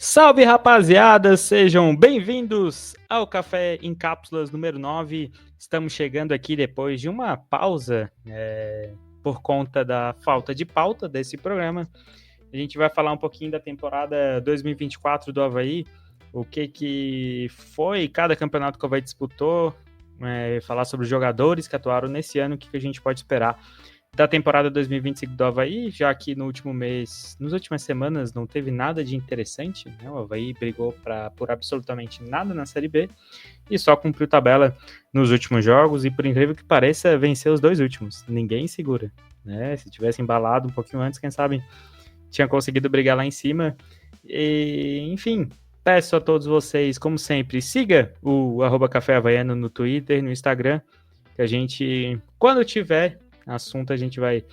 Salve, rapaziada! Sejam bem-vindos ao Café em Cápsulas número 9. Estamos chegando aqui depois de uma pausa por conta da falta de pauta desse programa. A gente vai falar um pouquinho da temporada 2024 do Avaí, o que foi cada campeonato que o Avaí disputou, falar sobre os jogadores que atuaram nesse ano, o que a gente pode esperar da temporada 2025 do Avaí, já que no último mês, nas últimas semanas, não teve nada de interessante, né? O Avaí brigou por absolutamente nada na Série B e só cumpriu tabela nos últimos jogos e, por incrível que pareça, venceu os dois últimos. Ninguém segura, né? Se tivesse embalado um pouquinho antes, quem sabe tinha conseguido brigar lá em cima. E, enfim, peço a todos vocês, como sempre, siga o @Café Havaiano no Twitter, no Instagram, que a gente, quando tiver assunto, a gente vai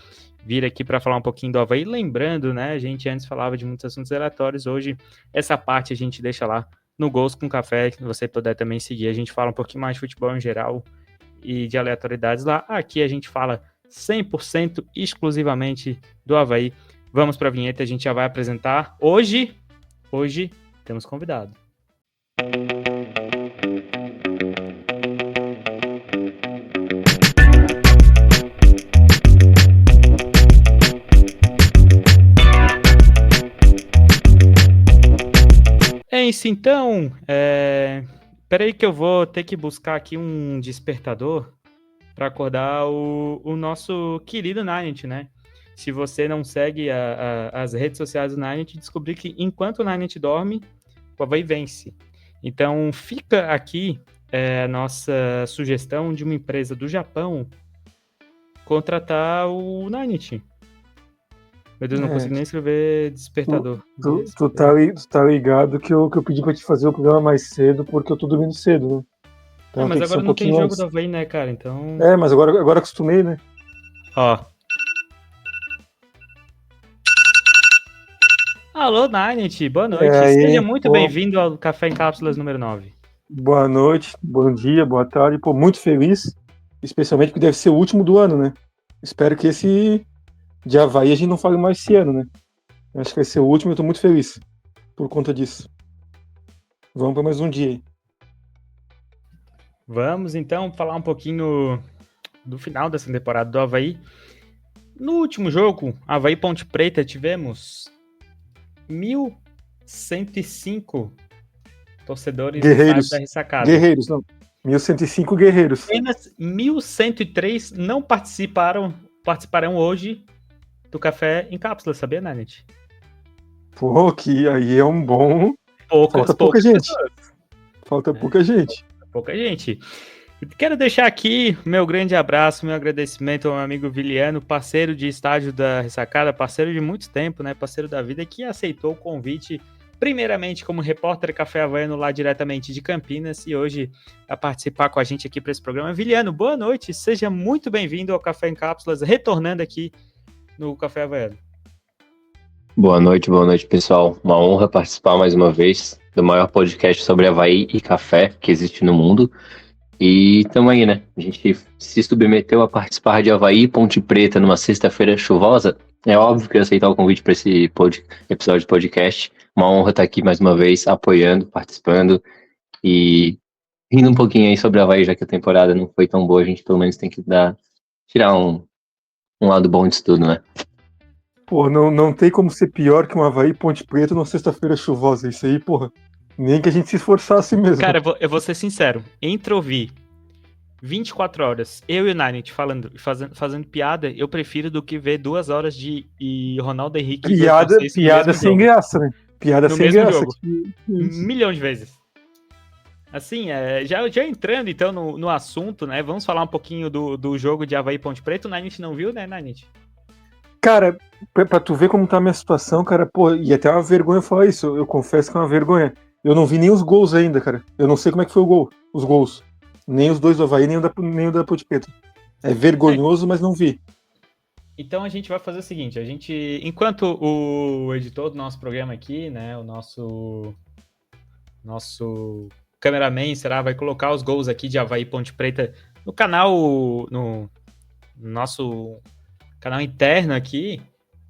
vir aqui para falar um pouquinho do Avaí. Lembrando, né, a gente antes falava de muitos assuntos aleatórios, hoje essa parte a gente deixa lá no Gols com Café, que você puder também seguir. A gente fala um pouquinho mais de futebol em geral e de aleatoriedades lá. Aqui a gente fala 100% exclusivamente do Avaí. Vamos para a vinheta, a gente já vai apresentar. Hoje temos convidado. É isso, então. Peraí que eu vou ter que buscar aqui um despertador para acordar o nosso querido Ninety, né? Se você não segue as redes sociais do Ninety, descobri que enquanto o Ninety dorme, o Avaí vence. Então fica aqui a nossa sugestão de uma empresa do Japão contratar o Ninety. Meu Deus, não consigo nem escrever despertador. Tu tá ligado que eu pedi pra te fazer o programa mais cedo porque eu tô dormindo cedo, né? Então mas tem que ser agora um não tem pouquinho jogo antes. do Avaí, né, cara? Então. Mas agora acostumei, né? Ó. Alô, Ninety, boa noite. Seja muito bem-vindo ao Café em Cápsulas número 9. Boa noite, bom dia, boa tarde. Pô, muito feliz, especialmente porque deve ser o último do ano, né? Espero que esse de Avaí a gente não fale mais esse ano, né? Acho que vai ser o último e eu tô muito feliz por conta disso. Vamos para mais um dia aí. Vamos, então, falar um pouquinho do final dessa temporada do Avaí. No último jogo, Avaí Ponte Preta, tivemos 1.105 torcedores Guerreiros. da ressacada. Guerreiros, não. 1.105 guerreiros. Apenas 1.103 não participarão hoje do Café em Cápsulas, sabia, Ninety? Pô, que aí é um bom... Falta pouca gente. Falta pouca gente. Pouca gente. Quero deixar aqui meu grande abraço, meu agradecimento ao meu amigo Viliano, parceiro de estádio da Ressacada, parceiro de muito tempo, né? Parceiro da vida, que aceitou o convite, primeiramente como repórter Café Havaiano lá diretamente de Campinas, e hoje a participar com a gente aqui para esse programa. Viliano, boa noite, seja muito bem-vindo ao Café em Cápsulas, retornando aqui no Café Havaiano. Boa noite, pessoal. Uma honra participar mais uma vez do maior podcast sobre Avaí e café que existe no mundo. E estamos aí, né? A gente se submeteu a participar de Avaí e Ponte Preta numa sexta-feira chuvosa. É óbvio que eu aceitar o convite para esse episódio de podcast. Uma honra estar aqui mais uma vez, apoiando, participando e rindo um pouquinho aí sobre Avaí, já que a temporada não foi tão boa. A gente pelo menos tem que tirar um lado bom disso tudo, né? Pô, não tem como ser pior que um Avaí e Ponte Preta numa sexta-feira chuvosa. Isso aí, porra, nem que a gente se esforçasse mesmo. Cara, eu vou ser sincero. Entre ouvir 24 horas, eu e o Ninety fazendo piada, eu prefiro do que ver 2 horas de Ronaldo Henrique. Piada sem graça, né? Piada no sem mesmo graça. Jogo. 1 milhão de vezes. Assim, já entrando então no assunto, né? Vamos falar um pouquinho do jogo de Avaí Ponte Preta. O Ninety não viu, né, Ninety? Cara, pra tu ver como tá a minha situação, cara, pô, e até uma vergonha falar isso, eu confesso que é uma vergonha. Eu não vi nem os gols ainda, cara. Eu não sei como é que foi os gols. Nem os dois do Avaí, nem o da Ponte Preta. É vergonhoso, mas não vi. Então a gente vai fazer o seguinte, enquanto o editor do nosso programa aqui, né, o nosso cameraman, vai colocar os gols aqui de Avaí Ponte Preta no canal, no nosso canal interno aqui,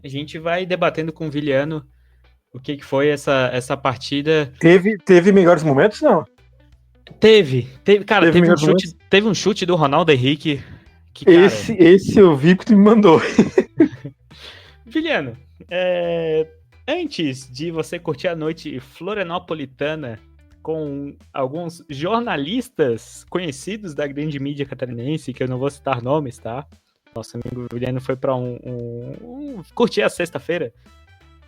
a gente vai debatendo com o Viliano o que foi essa partida. Teve melhores momentos? Não. Cara, teve um chute do Ronaldo Henrique. Que, cara... Esse eu vi que tu me mandou. Viliano, antes de você curtir a noite florianopolitana com alguns jornalistas conhecidos da grande mídia catarinense, que eu não vou citar nomes, tá? Nosso amigo Viliano foi pra curtir a sexta-feira.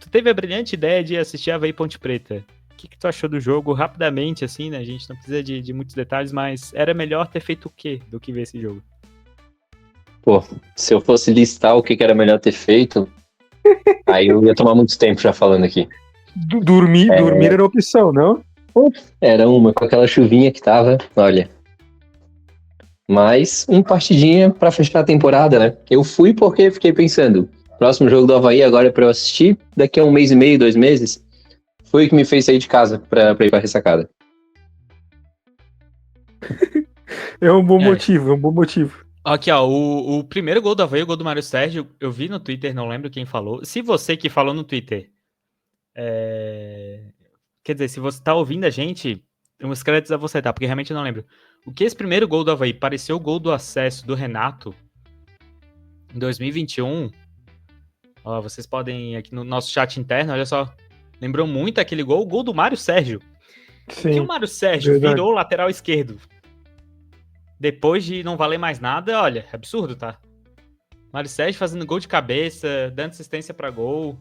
Tu teve a brilhante ideia de assistir a Avaí Ponte Preta. O que tu achou do jogo? Rapidamente, assim, né? A gente não precisa de muitos detalhes, mas era melhor ter feito o quê do que ver esse jogo? Pô, se eu fosse listar o que era melhor ter feito, aí eu ia tomar muito tempo já falando aqui. Dormir era opção, não? Era uma, com aquela chuvinha que tava, olha. Mas uma partidinha pra fechar a temporada, né? Eu fui porque fiquei pensando, próximo jogo do Avaí agora é pra eu assistir, daqui a 1 mês e meio, 2 meses, foi o que me fez sair de casa pra ir pra ressacada. É um bom motivo. Aqui, ó, o primeiro gol do Avaí, o gol do Mário Sérgio, eu vi no Twitter, não lembro quem falou. Se você que falou no Twitter, quer dizer, se você tá ouvindo a gente, uns créditos a você, tá? Porque realmente eu não lembro. O que esse primeiro gol do Avaí pareceu o gol do acesso do Renato em 2021. Ó, vocês podem, aqui no nosso chat interno, olha só, lembrou muito aquele gol, o gol do Mário Sérgio. Sim, que o Mário Sérgio verdade. virou lateral esquerdo depois de não valer mais nada, olha, absurdo, tá? Mário Sérgio fazendo gol de cabeça, dando assistência pra gol.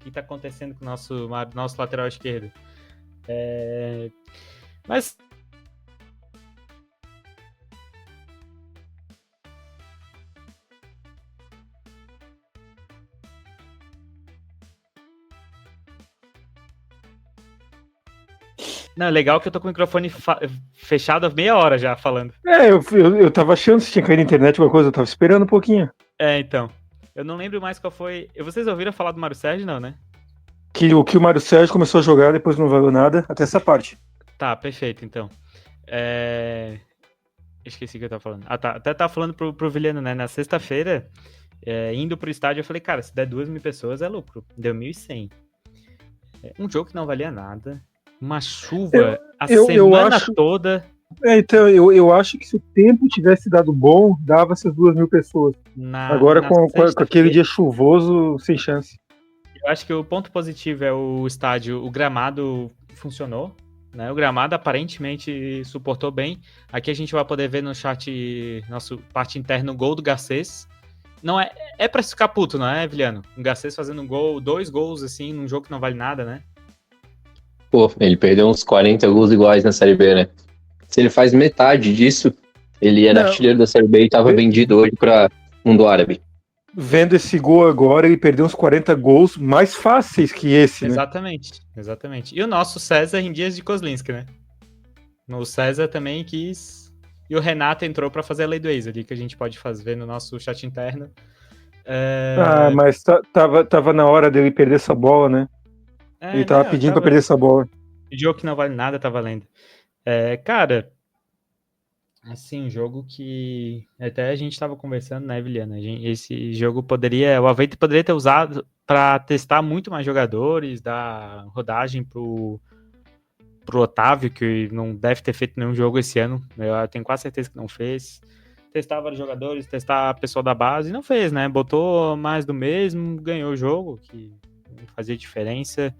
O que tá acontecendo com o nosso lateral esquerdo? Mas... Não, legal que eu tô com o microfone fechado há meia hora já falando. Eu tava achando se tinha caído na internet alguma coisa, eu tava esperando um pouquinho. Então. Eu não lembro mais qual foi. Vocês ouviram falar do Mário Sérgio, não, né? Que o Mário Sérgio começou a jogar, depois não valeu nada, até essa parte. Tá, perfeito, então. Esqueci o que eu tava falando. Ah, tá. Até tava falando pro Viliano, né? Na sexta-feira, indo pro estádio, eu falei, cara, se der 2.000 pessoas é lucro. Deu 1.100. Um jogo que não valia nada. Uma chuva semana toda. Então, eu acho que se o tempo tivesse dado bom, dava essas 2.000 pessoas. Agora, com aquele dia chuvoso, sem chance. Eu acho que o ponto positivo é o estádio, o gramado funcionou, né? O gramado aparentemente suportou bem. Aqui a gente vai poder ver no chat, nosso parte interna, o gol do Garcês. Não é pra ficar puto, não é, Viliano? O Garcês fazendo um gol, 2 gols, assim, num jogo que não vale nada, né? Pô, ele perdeu uns 40 gols iguais na Série B, né? Se ele faz metade disso, ele era artilheiro da Série B e tava vendido hoje pra mundo árabe. Vendo esse gol agora, ele perdeu uns 40 gols mais fáceis que esse, né? Exatamente. E o nosso César em dias de Kozlinski, né? O César também quis... E o Renato entrou pra fazer a lei do ex ali, que a gente pode ver no nosso chat interno. Mas tava na hora dele perder essa bola, né? Ele tava pedindo pra perder essa bola. O jogo que não vale nada tá valendo. Cara, assim, um jogo que até a gente tava conversando, né, Viliana? Esse jogo o Avaí poderia ter usado para testar muito mais jogadores, dar rodagem pro Otávio, que não deve ter feito nenhum jogo esse ano. Eu tenho quase certeza que não fez. Testar vários jogadores, testar a pessoa da base, não fez, né? Botou mais do mesmo, ganhou o jogo, que não fazia diferença.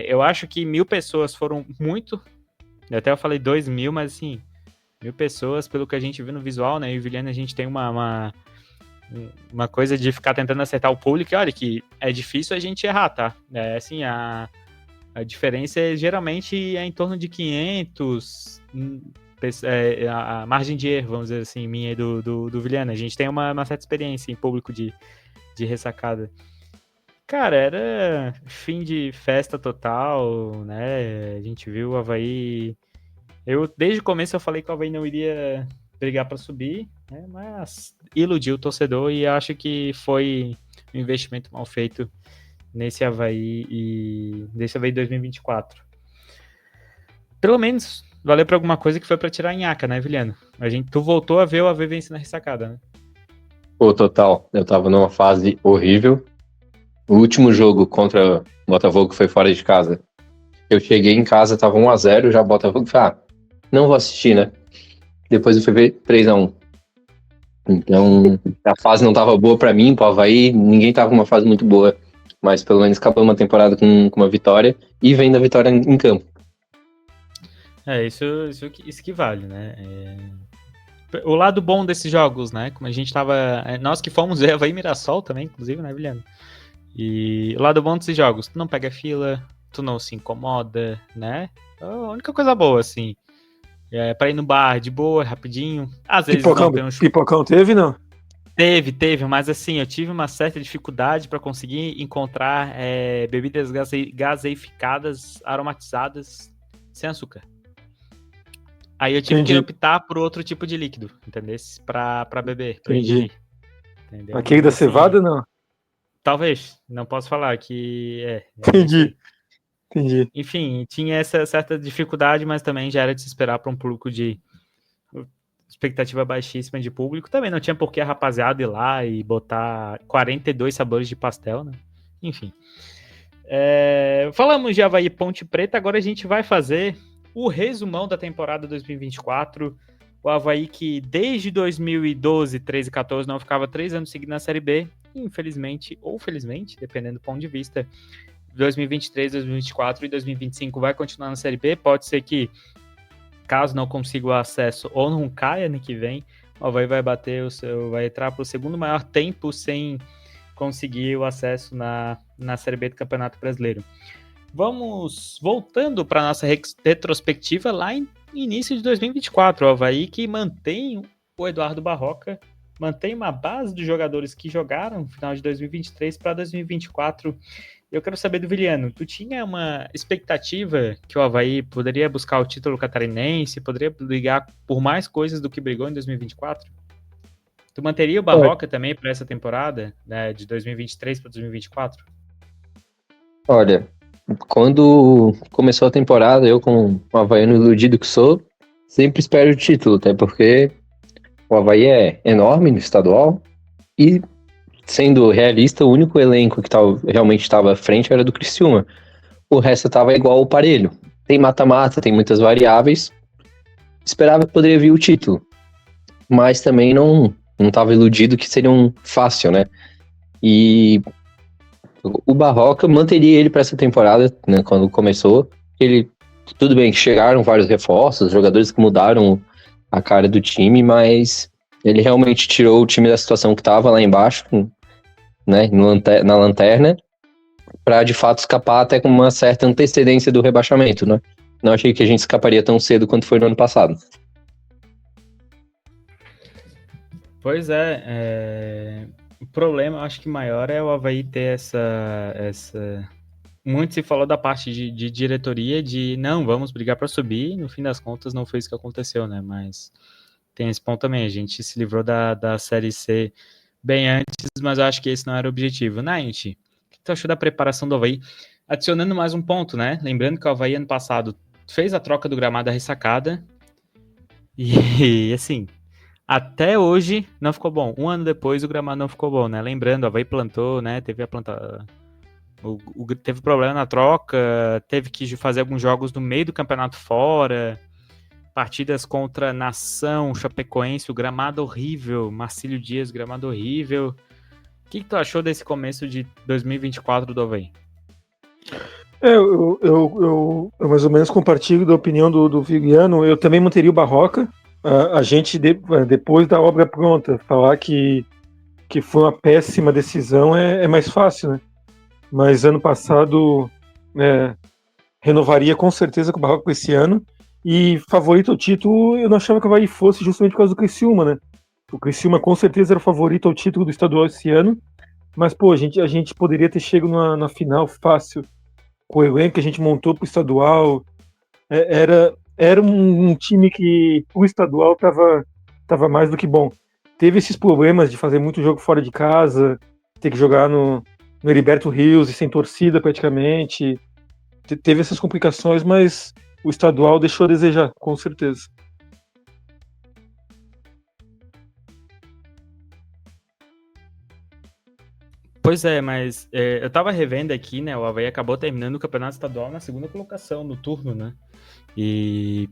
Eu acho que 1.000 pessoas foram muito. Até eu falei 2.000, mas assim, 1.000 pessoas, pelo que a gente viu no visual, né? E o Viliano, a gente tem uma coisa de ficar tentando acertar o público. E olha que é difícil a gente errar, tá? Assim, a diferença geralmente é em torno de 500, a margem de erro, vamos dizer assim, minha e do Viliano. A gente tem uma certa experiência em público de ressacada. Cara, era fim de festa total, né? A gente viu o Avaí... Desde o começo eu falei que o Avaí não iria brigar para subir, né? Mas iludiu o torcedor e acho que foi um investimento mal feito nesse Avaí 2024. Pelo menos valeu para alguma coisa que foi para tirar a nhaca, né, Viliano? Tu voltou a ver o Avaí vencendo a ressacada, né? Pô, total. Eu tava numa fase horrível. O último jogo contra o Botafogo foi fora de casa. Eu cheguei em casa, tava 1-0, já o Botafogo falei, não vou assistir, né? Depois eu fui ver 3-1. Então, a fase não tava boa pra mim, pro Avaí, ninguém tava com uma fase muito boa. Mas pelo menos acabou uma temporada com uma vitória e vem da vitória em campo. Isso que vale, né? O lado bom desses jogos, né? Como a gente tava. Nós que fomos ver Avaí e Mirassol também, inclusive, né, Vilhano? E o lado bom desses jogos, tu não pega fila, tu não se incomoda, né? A única coisa boa, assim. Pra ir no bar de boa, rapidinho. Às vezes não tem um Pipocão teve, não? Teve, mas assim, eu tive uma certa dificuldade para conseguir encontrar bebidas gaseificadas, aromatizadas, sem açúcar. Aí eu tive que optar por outro tipo de líquido, entendeu? Pra beber, pra Entendi. Entendeu? Aquele da cevada, não? Talvez, não posso falar que Entendi. Enfim, tinha essa certa dificuldade, mas também já era de se esperar para um público de expectativa baixíssima de público. Também não tinha por que a rapaziada ir lá e botar 42 sabores de pastel, né? Enfim. Falamos de Avaí Ponte Preta, agora a gente vai fazer o resumão da temporada 2024. O Avaí que desde 2012, 13 e 14 não ficava 3 anos seguidos na Série B. Infelizmente, ou felizmente, dependendo do ponto de vista, 2023, 2024 e 2025 vai continuar na Série B. Pode ser que, caso não consiga o acesso ou não caia ano que vem, o Avaí vai entrar para o segundo maior tempo sem conseguir o acesso na Série B do Campeonato Brasileiro. Vamos voltando para a nossa retrospectiva lá em início de 2024. O Avaí que mantém o Eduardo Barroca, mantém uma base de jogadores que jogaram no final de 2023 para 2024. Eu quero saber do Viliano, tu tinha uma expectativa que o Avaí poderia buscar o título catarinense, poderia brigar por mais coisas do que brigou em 2024? Tu manteria o Barroca também para essa temporada, né, de 2023 para 2024? Olha, quando começou a temporada, eu, como um havaiano iludido que sou, sempre espero o título, até porque o Avaí é enorme no estadual e, sendo realista, o único elenco que realmente estava à frente era do Criciúma. O resto estava igual ao parelho. Tem mata-mata, tem muitas variáveis. Esperava que poderia vir o título, mas também não estava iludido que seria um fácil, né? E o Barroca manteria ele para essa temporada, né, quando começou. Tudo bem que chegaram vários reforços, jogadores que mudaram a cara do time, mas ele realmente tirou o time da situação que estava lá embaixo, né, na lanterna, para de fato escapar até com uma certa antecedência do rebaixamento, né? Não achei que a gente escaparia tão cedo quanto foi no ano passado. Pois o problema, eu acho que maior é o Avaí ter essa... Muito se falou da parte de diretoria, de não, vamos brigar para subir, no fim das contas não foi isso que aconteceu, né? Mas tem esse ponto também, a gente se livrou da Série C bem antes, mas eu acho que esse não era o objetivo. Naint, o que tu achou da preparação do Avaí? Adicionando mais um ponto, né? Lembrando que o Avaí ano passado fez a troca do gramado da ressacada e assim, até hoje não ficou bom. Um ano depois o gramado não ficou bom, né? Lembrando, o Avaí plantou, né? Teve teve problema na troca, teve que fazer alguns jogos no meio do campeonato fora, partidas contra Nação, Chapecoense, o gramado horrível, Marcílio Dias, gramado horrível. O que tu achou desse começo de 2024 do Avaí? Eu mais ou menos compartilho da opinião do Viliano. Eu também manteria o Barroca. A gente, depois da obra pronta, falar que foi uma péssima decisão é mais fácil, né? Mas ano passado renovaria com certeza com o Barroca esse ano. E favorito ao título, eu não achava que o Avaí fosse justamente por causa do Criciúma, né? O Criciúma com certeza era o favorito ao título do estadual esse ano. Mas, pô, a gente poderia ter chegado na final fácil. Com o elenco que a gente montou pro estadual. Era um time que o estadual tava mais do que bom. Teve esses problemas de fazer muito jogo fora de casa, ter que jogar no Heriberto Rios e sem torcida praticamente. Teve essas complicações, mas o estadual deixou a desejar, com certeza. Pois é, mas eu tava revendo aqui, né? O Avaí acabou terminando o campeonato estadual na segunda colocação no turno, né? E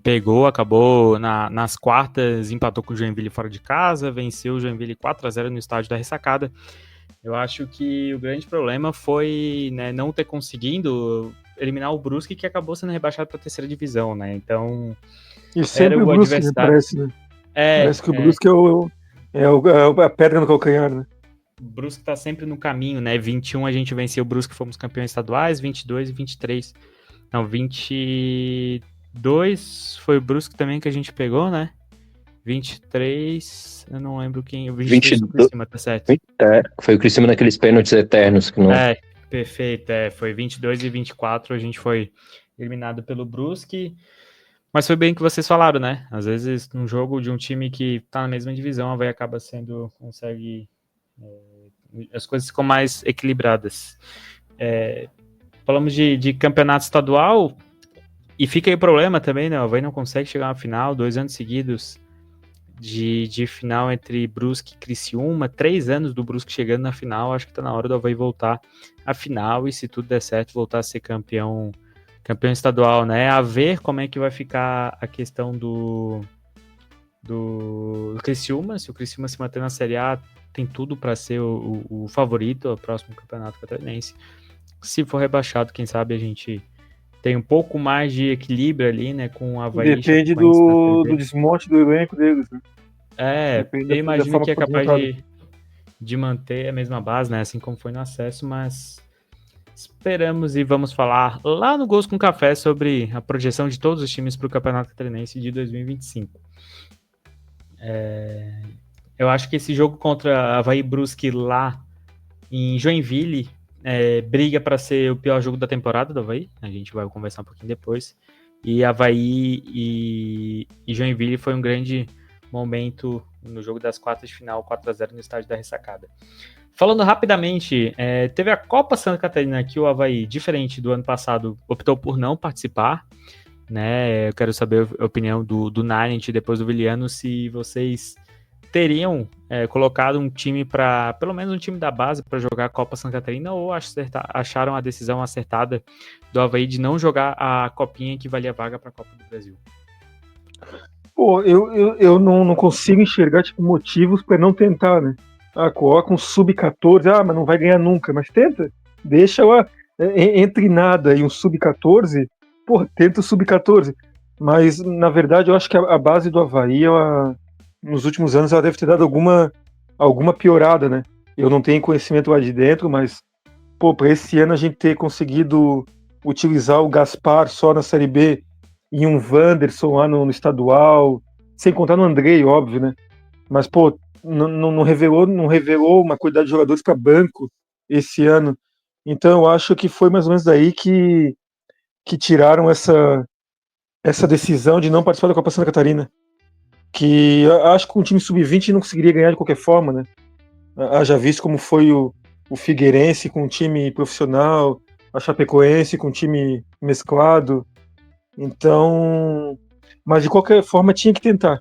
acabou nas quartas, empatou com o Joinville fora de casa, venceu o Joinville 4-0 no estádio da Ressacada. Eu acho que o grande problema foi, né, não ter conseguido eliminar o Brusque, que acabou sendo rebaixado para a terceira divisão, né? Então, E sempre o Brusque, né, parece, né? Parece que o Brusque é a pedra no calcanhar, né? O Brusque tá sempre no caminho, né? 21 a gente venceu o Brusque, fomos campeões estaduais, 22 e 23. Não, 22 foi o Brusque também que a gente pegou, né? 23, eu não lembro quem. 23 foi o Criciúma, tá certo? Foi o Criciúma naqueles pênaltis eternos. Que não... Perfeito. Foi 22 e 24, a gente foi eliminado pelo Brusque. Mas foi bem que vocês falaram, né? Às vezes, num jogo de um time que tá na mesma divisão, a Avaí acaba consegue... as coisas ficam mais equilibradas. Falamos de campeonato estadual, e fica aí o problema também, né? O Avaí não consegue chegar na final, 2 anos seguidos de final entre Brusque e Criciúma, 3 anos do Brusque chegando na final. Acho que tá na hora do Avaí voltar à final, e se tudo der certo, voltar a ser campeão estadual, né? A ver como é que vai ficar a questão do Criciúma. Se o Criciúma se manter na Série A, tem tudo para ser o favorito ao próximo campeonato catarinense. Se for rebaixado, quem sabe a gente tem um pouco mais de equilíbrio ali, né, com o Avaí. Depende do desmonte do elenco deles, né? Eu imagino que é capaz de manter a mesma base, né, assim como foi no acesso, mas esperamos, e vamos falar lá no Gols com Café sobre a projeção de todos os times para o Campeonato Catarinense de 2025. Eu acho que esse jogo contra Avaí Brusque lá em Joinville briga para ser o pior jogo da temporada do Avaí. A gente vai conversar um pouquinho depois. E Avaí e Joinville foi um grande momento no jogo das quartas de final, 4-0 no estádio da Ressacada. Falando rapidamente, teve a Copa Santa Catarina, que o Avaí, diferente do ano passado, optou por não participar, né? Eu quero saber a opinião do Narent e depois do Viliano, se vocês teriam colocado um time pelo menos um time da base para jogar a Copa Santa Catarina, ou acharam a decisão acertada do Avaí de não jogar a copinha que valia vaga para a Copa do Brasil? Pô, eu não consigo enxergar motivos para não tentar, né? Coloca um sub-14, mas não vai ganhar nunca, mas tenta, deixa lá, entre nada e um sub-14, tenta o sub-14, mas na verdade eu acho que a base do Avaí, nos últimos anos, ela deve ter dado alguma piorada, né? Eu não tenho conhecimento lá de dentro, mas para esse ano a gente ter conseguido utilizar o Gaspar só na Série B e um Wanderson lá no estadual, sem contar no Andrei, óbvio, né? Mas, não revelou uma quantidade de jogadores para banco esse ano. Então eu acho que foi mais ou menos daí que tiraram essa decisão de não participar da Copa Santa Catarina. Que eu acho que um time sub-20 não conseguiria ganhar de qualquer forma, né? Já visto como foi o Figueirense com um time profissional, a Chapecoense com um time mesclado. Então, mas de qualquer forma tinha que tentar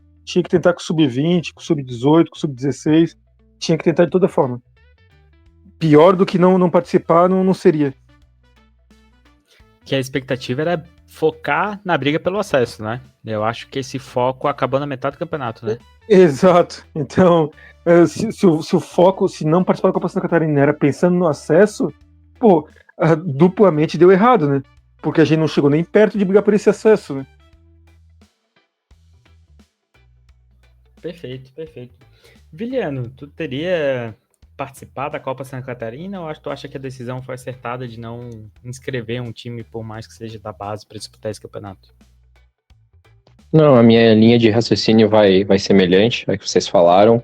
com o sub-20, com o sub-18, com o sub-16, tinha que tentar de toda forma. Pior do que não participar não seria. Que a expectativa era focar na briga pelo acesso, né? Eu acho que esse foco acabou na metade do campeonato, né? Exato. Então, se o foco, se não participar da Copa Santa Catarina era pensando no acesso, duplamente deu errado, né? Porque a gente não chegou nem perto de brigar por esse acesso, né? Perfeito. Viliano, tu teria participado da Copa Santa Catarina, ou tu acha que a decisão foi acertada de não inscrever um time, por mais que seja da base, para disputar esse campeonato? Não, a minha linha de raciocínio vai semelhante ao que vocês falaram.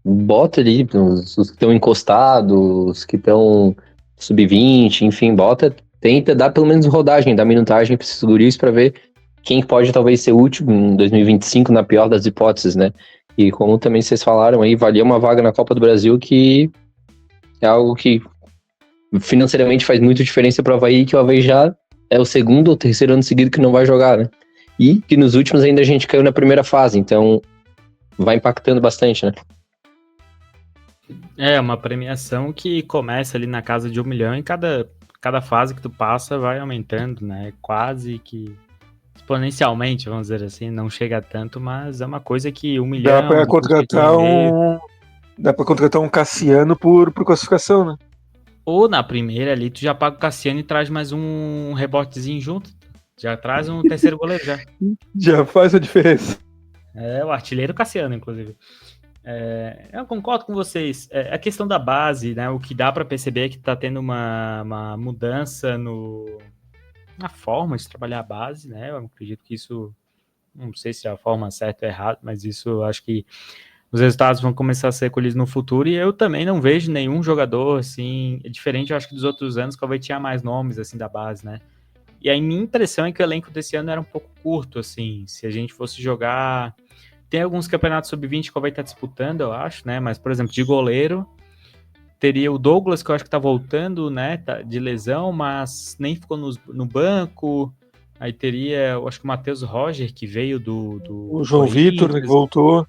Bota ali os que estão encostados, os que estão sub-20, enfim, tenta dar pelo menos rodagem, dar minutagem para esses guris para ver quem pode talvez ser útil em 2025, na pior das hipóteses, né? E como também vocês falaram aí, valia uma vaga na Copa do Brasil, que é algo que financeiramente faz muita diferença para o Avaí, que o Avaí já é o segundo ou terceiro ano seguido que não vai jogar, né? E que nos últimos ainda a gente caiu na primeira fase, então vai impactando bastante, né? É uma premiação que começa ali na casa de 1 milhão e cada fase que tu passa vai aumentando, né? Quase que exponencialmente, vamos dizer assim, não chega a tanto, mas é uma coisa que 1 Dá milhão, pra depois fica de 1,5. dá para contratar um Cassiano por classificação, né? Ou na primeira ali, tu já paga o Cassiano e traz mais um rebotezinho junto. Já traz um terceiro goleiro já. Já faz a diferença. É o artilheiro Cassiano, inclusive. Eu concordo com vocês. A questão da base, né? O que dá para perceber é que tá tendo uma mudança na forma de trabalhar a base, né? Eu acredito que isso, não sei se é a forma certa ou errada, mas isso eu acho que os resultados vão começar a ser colhidos no futuro, e eu também não vejo nenhum jogador, assim, diferente, eu acho que dos outros anos, que o Avaí tinha mais nomes, assim, da base, né? E aí minha impressão é que o elenco desse ano era um pouco curto, assim, se a gente fosse jogar... Tem alguns campeonatos sub-20 que o Avaí tá disputando, eu acho, né? Mas, por exemplo, de goleiro, teria o Douglas, que eu acho que tá voltando, né, de lesão, mas nem ficou no banco. Aí teria, eu acho que o Matheus Roger, que veio O do João Vitor, né, que Corinthians. voltou.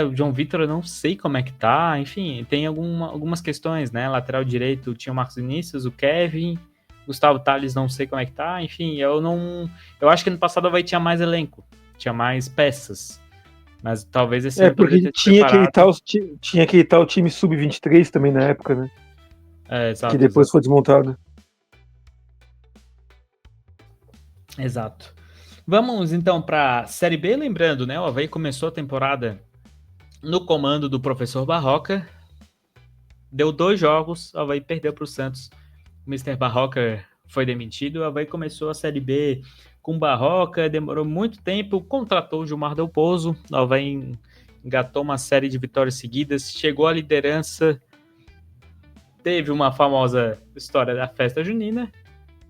O João Vitor eu não sei como é que tá, enfim, tem algumas questões, né? Lateral direito tinha o Marcos Vinícius, o Kevin, Gustavo Tales não sei como é que tá, enfim, eu acho que no passado o Avaí tinha mais elenco, tinha mais peças, mas talvez esse ano poderia Porque ter se preparado. tinha aquele tal time sub-23 também na época, né? Que Exato, depois exato, foi desmontado. exato. Vamos então para Série B, lembrando, né? O Avaí começou a temporada no comando do professor Barroca, deu 2 jogos, o Avaí perdeu para o Santos. O Mr. Barroca foi demitido, o Avaí começou a Série B com Barroca, demorou muito tempo, contratou o Gilmar Del Pozo, o Avaí engatou uma série de vitórias seguidas, chegou à liderança, teve uma famosa história da festa junina.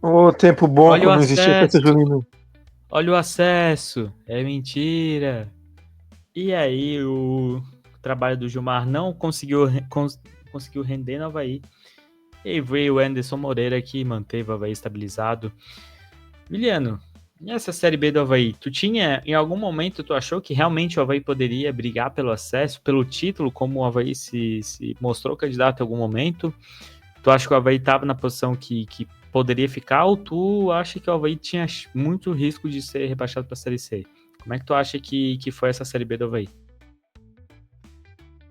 Ô, tempo bom Olha o quando não existia festa acesso, junina. olha o acesso, é mentira. E aí o trabalho do Gilmar não conseguiu render no Avaí. E aí veio o Anderson Moreira que manteve o Avaí estabilizado. Miliano, nessa Série B do Avaí, em algum momento, tu achou que realmente o Avaí poderia brigar pelo acesso, pelo título, como o Avaí se mostrou candidato em algum momento? Tu acha que o Avaí estava na posição que poderia ficar, ou tu acha que o Avaí tinha muito risco de ser rebaixado para a Série C? Como é que tu acha que foi essa Série B do Avaí?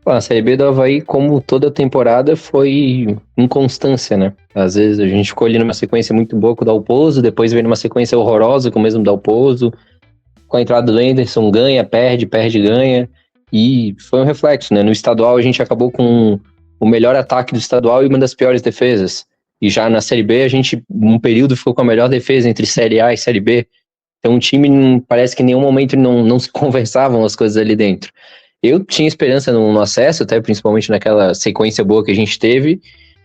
A Série B do Avaí, como toda temporada, foi inconstância, né? Às vezes a gente ficou ali numa sequência muito boa com o Dalpozo, depois veio numa sequência horrorosa com o mesmo Dalpozo. Com a entrada do Anderson, ganha, perde, ganha. E foi um reflexo, né? No estadual a gente acabou com o melhor ataque do estadual e uma das piores defesas. E já na Série B a gente, um período, ficou com a melhor defesa entre Série A e Série B. Então o time parece que em nenhum momento não se conversavam as coisas ali dentro. Eu tinha esperança no acesso, até principalmente naquela sequência boa que a gente teve,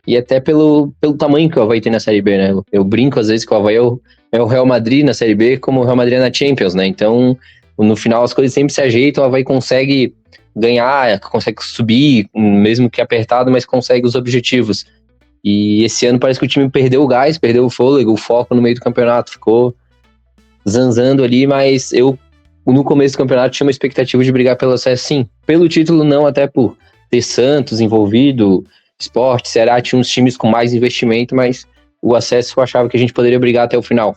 e até pelo tamanho que o Avaí tem na Série B, né? Eu brinco às vezes que o Avaí é o Real Madrid na Série B, como o Real Madrid é na Champions, né? Então, no final as coisas sempre se ajeitam, o Avaí consegue ganhar, consegue subir, mesmo que apertado, mas consegue os objetivos. E esse ano parece que o time perdeu o gás, perdeu o fôlego, o foco no meio do campeonato, ficou zanzando ali, mas eu no começo do campeonato tinha uma expectativa de brigar pelo acesso, sim. Pelo título não, até por ter Santos envolvido, Sport, Ceará, tinha uns times com mais investimento, mas o acesso eu achava que a gente poderia brigar até o final.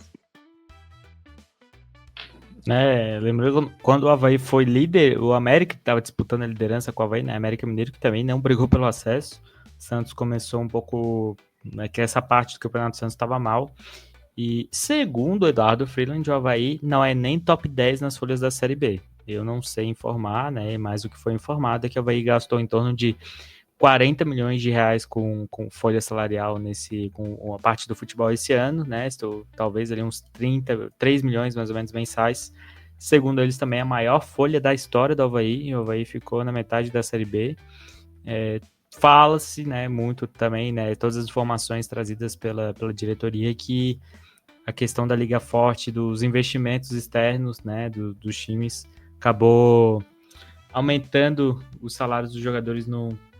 Lembrando quando o Avaí foi líder, o América estava disputando a liderança com o Avaí, né? América Mineiro que também não brigou pelo acesso. Santos começou um pouco, né, que essa parte do Campeonato Santos estava mal. E segundo o Eduardo Freeland, o Avaí não é nem top 10 nas folhas da Série B. Eu não sei informar, né? Mas o que foi informado é que o Avaí gastou em torno de 40 milhões de reais com folha salarial com a parte do futebol esse ano, né? Talvez ali uns 3 milhões mais ou menos mensais. Segundo eles, também a maior folha da história do Avaí, e o Avaí ficou na metade da Série B. Fala-se, né, muito também, né, todas as informações trazidas pela diretoria, que a questão da Liga Forte, dos investimentos externos, né, dos times, acabou aumentando os salários dos jogadores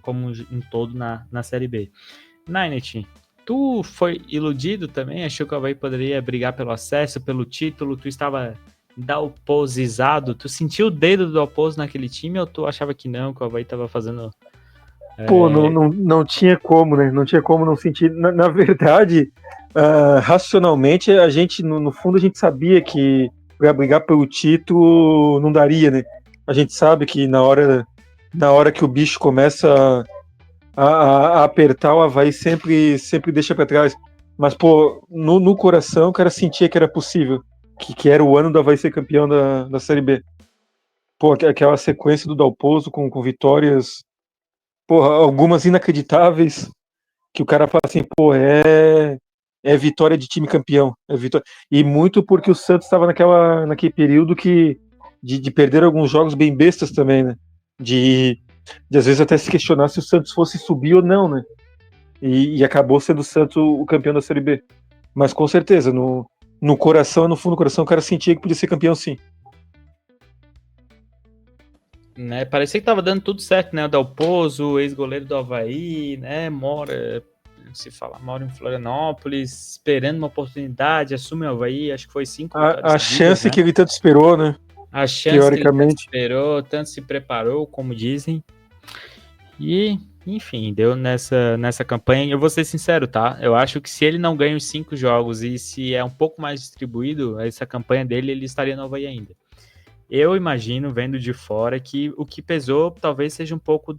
como um todo na Série B. Ninet, tu foi iludido também? Achou que o Avaí poderia brigar pelo acesso, pelo título? Tu estava dalposizado? Tu sentiu o dedo do Dalpozo naquele time ou tu achava que não, que o Avaí estava fazendo Pô, não tinha como, né? Não tinha como não sentir. Na verdade, racionalmente, a gente, no fundo, a gente sabia que para brigar pelo título não daria, né? A gente sabe que na hora que o bicho começa a apertar, o Avaí sempre deixa para trás. Mas, pô, no coração, o cara sentia que era possível, que era o ano do Avaí ser campeão da Série B. Pô, aquela sequência do Dalpozo com vitórias, porra, algumas inacreditáveis, que o cara fala assim, pô, é vitória de time campeão. É vitória. E muito porque o Santos estava naquele período de perder alguns jogos bem bestas também, né? De às vezes até se questionar se o Santos fosse subir ou não, né? E acabou sendo o Santos o campeão da Série B. Mas com certeza, no coração, no fundo do coração, o cara sentia que podia ser campeão sim. Né, parecia que tava dando tudo certo, né? O Dalpozo, ex-goleiro do Avaí, né? Mora em Florianópolis, esperando uma oportunidade, assume o Avaí, acho que foi 5 A chance seguidas, né? que ele tanto esperou, né? A chance teoricamente. que ele tanto esperou, tanto se preparou, como dizem. E, enfim, deu nessa campanha. Eu vou ser sincero, tá? Eu acho que se ele não ganha os 5 jogos e se é um pouco mais distribuído, essa campanha dele, ele estaria no Avaí ainda. Eu imagino, vendo de fora, que o que pesou talvez seja um pouco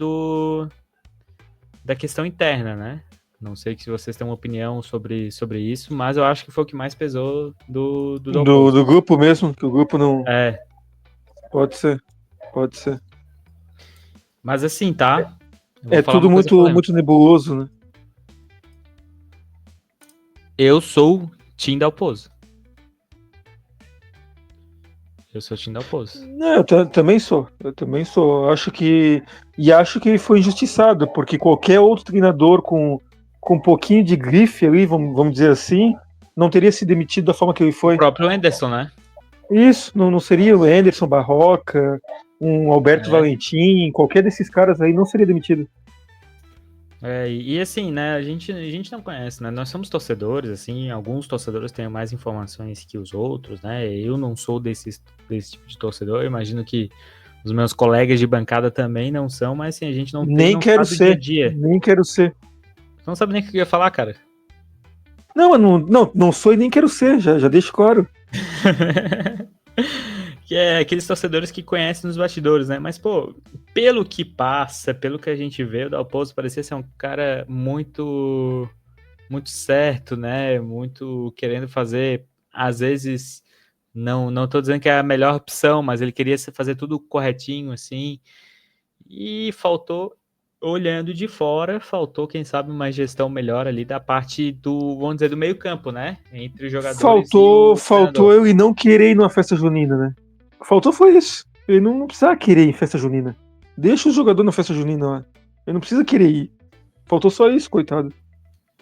da questão interna, né? Não sei se vocês têm uma opinião sobre isso, mas eu acho que foi o que mais pesou do Dalpozo. Do grupo mesmo, que o grupo não. É. Pode ser. Mas assim, tá? É tudo muito nebuloso, né? Eu sou Tim Dalpozo. Eu sou Tim Dalpozo. Eu também sou. Acho que ele foi injustiçado, porque qualquer outro treinador com um pouquinho de grife ali, vamos dizer assim, não teria se demitido da forma que ele foi. O próprio Anderson, né? Isso, não seria o Anderson Barroca, um Alberto Valentim, qualquer desses caras aí não seria demitido. E assim, né, a gente não conhece, né, nós somos torcedores, assim, alguns torcedores têm mais informações que os outros, né, eu não sou desse tipo de torcedor, eu imagino que os meus colegas de bancada também não são, mas assim, a gente não nem quero sabe ser, dia a dia. Nem quero ser. Você não sabe nem o que eu ia falar, cara. Não sou e nem quero ser, já deixo claro. Que é aqueles torcedores que conhecem nos bastidores, né? Mas, pô, pelo que passa, pelo que a gente vê, o Dalpozo parecia ser um cara muito certo, né? Muito querendo fazer, às vezes, não tô dizendo que é a melhor opção, mas ele queria fazer tudo corretinho, assim, e faltou, olhando de fora, faltou, quem sabe, uma gestão melhor ali da parte vamos dizer, do meio campo, né? Entre os jogadores Faltou ele não querer ir numa festa junina, né? Faltou foi isso. Ele não precisa querer ir em festa junina. Deixa o jogador na festa junina lá. Ele não precisa querer ir. Faltou só isso, coitado.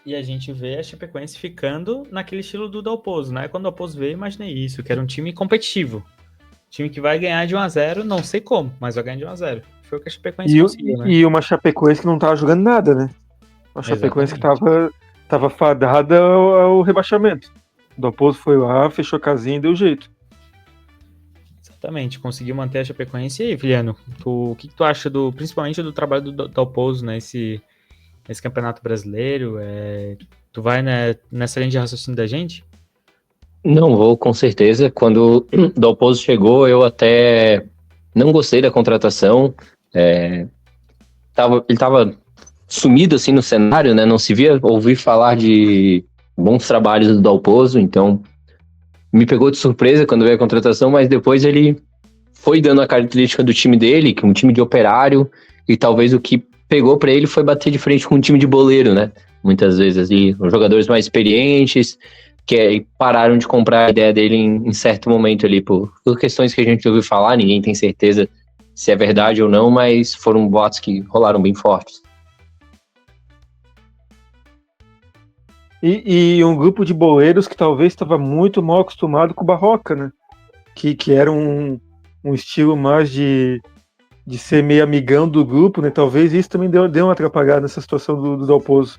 E a gente vê a Chapecoense ficando naquele estilo do Dalpozo, né? Quando o Dalpozo veio, eu imaginei isso, que era um time competitivo. Time que vai ganhar de 1-0, não sei como, mas vai ganhar de 1-0. Foi o que a Chapecoense conseguiu, né? E uma Chapecoense que não tava jogando nada, né? Uma Chapecoense que tava fadada ao rebaixamento. O Dalpozo foi lá, fechou a casinha e deu jeito. Exatamente, conseguiu manter a Chapecoense. E aí, Filiano, o que tu acha principalmente do trabalho do Dalpozo nesse campeonato brasileiro? Tu vai nessa linha de raciocínio da gente? Não vou, com certeza. Quando o Dalpozo chegou, eu até não gostei da contratação. Ele estava sumido assim no cenário, né? Não se ouvir falar de bons trabalhos do Dalpozo, então me pegou de surpresa quando veio a contratação, mas depois ele foi dando a característica do time dele, que é um time de operário, e talvez o que pegou para ele foi bater de frente com um time de boleiro, né? Muitas vezes ali, os jogadores mais experientes, que pararam de comprar a ideia dele em certo momento ali, por questões que a gente ouviu falar, ninguém tem certeza se é verdade ou não, mas foram boatos que rolaram bem fortes. E um grupo de boleiros que talvez estava muito mal acostumado com o Barroca, né? Que era um estilo mais de ser meio amigão do grupo, né? Talvez isso também deu uma atrapalhada nessa situação do Dalpozo.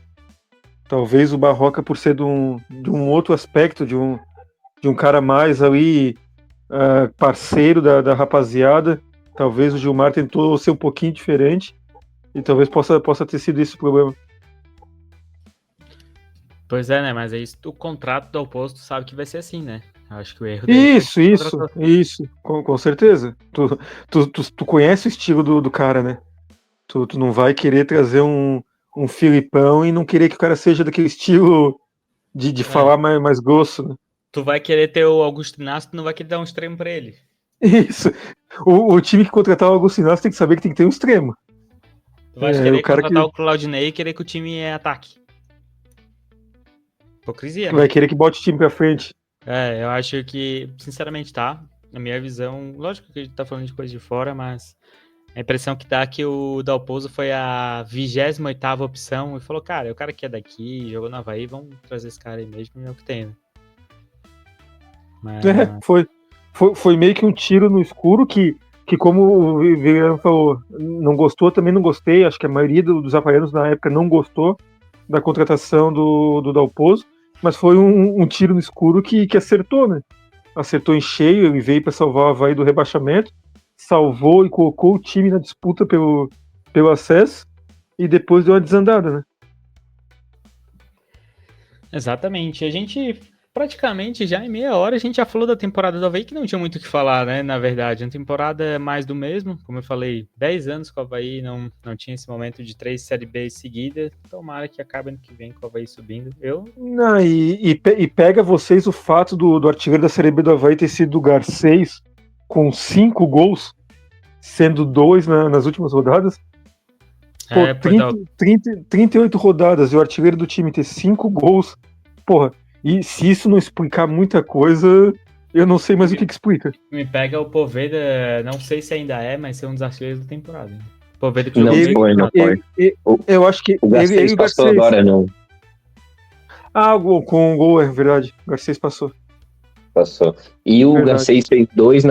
Talvez o Barroca, por ser de um outro aspecto, de um cara mais ali parceiro da rapaziada, talvez o Gilmar tentou ser um pouquinho diferente E talvez possa ter sido esse o problema. Pois é, né? Mas aí o contrato do oposto sabe que vai ser assim, né? Eu acho que o erro dele Isso, com certeza. Tu conhece o estilo do cara, né? Tu não vai querer trazer um Filipão e não querer que o cara seja daquele estilo de falar mais grosso, né? Tu vai querer ter o Augusto Inácio, tu não vai querer dar um extremo pra ele. Isso. O time que contratar o Augusto Inácio tem que saber que tem que ter um extremo. Tu vai querer contratar o Claudinei e querer que o time é ataque. Hipocrisia, né? Vai querer que bote o time pra frente. Eu acho que, sinceramente, tá? Na minha visão, lógico que a gente tá falando de coisa de fora, mas a impressão que dá é que o Dalpozo foi a 28ª opção e falou, cara, o cara que é daqui, jogou no Avaí, vamos trazer esse cara aí mesmo, e é o que tem, né? Mas... Foi meio que um tiro no escuro que como o Viviano falou, não gostou, também não gostei, acho que a maioria dos havaianos na época não gostou da contratação do Dalpozo, mas foi um tiro no escuro que acertou, né? Acertou em cheio, ele veio para salvar o Avaí do rebaixamento, salvou e colocou o time na disputa pelo acesso e depois deu uma desandada, né? Exatamente. A gente praticamente já em meia hora a gente já falou da temporada do Avaí, que não tinha muito o que falar, né? Na verdade, uma temporada mais do mesmo, como eu falei, 10 anos com o Avaí, não tinha esse momento de 3 Série B seguida. Tomara que acabe ano que vem com o Avaí subindo. Não, e pega vocês o fato do artilheiro da Série B do Avaí ter sido o Garcês, com 5 gols, sendo 2 nas últimas rodadas. Pô, 38 rodadas e o artilheiro do time ter 5 gols. Porra, e se isso não explicar muita coisa, eu não sei mais o que explica. Me pega o Poveda, não sei se ainda mas ser um dos artilheiros da temporada. Poveda que não foi. Eu acho que o Garcês passou agora, não. Com um gol, é verdade. O Garcês passou. E o Garcês fez 2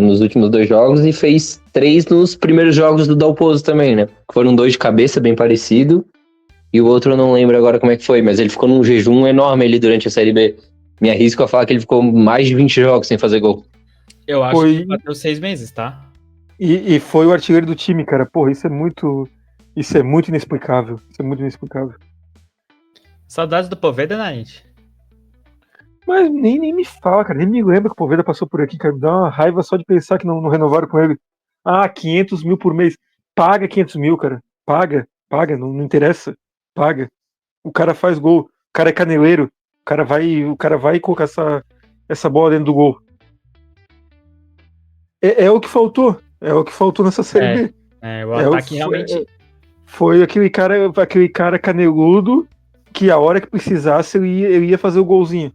nos últimos 2 jogos e fez 3 nos primeiros jogos do Dalpozo também, né? Foram 2 de cabeça, bem parecido. E o outro eu não lembro agora como é que foi, mas ele ficou num jejum enorme ali durante a Série B. Me arrisco a falar que ele ficou mais de 20 jogos sem fazer gol. Eu acho que bateu 6 meses, tá? E foi o artilheiro do time, cara. Porra, isso é muito inexplicável. Isso é muito inexplicável. Saudades do Poveda, né, gente? Mas nem me fala, cara. Nem me lembra que o Poveda passou por aqui, cara. Me dá uma raiva só de pensar que não renovaram com ele. 500 mil por mês. Paga 500 mil, cara. Paga. Não interessa. Paga. O cara faz gol. O cara é caneleiro. O cara vai colocar essa bola dentro do gol. É o que faltou. É o que faltou nessa Série B. O ataque realmente... Foi aquele cara caneludo que a hora que precisasse ele ia fazer o golzinho.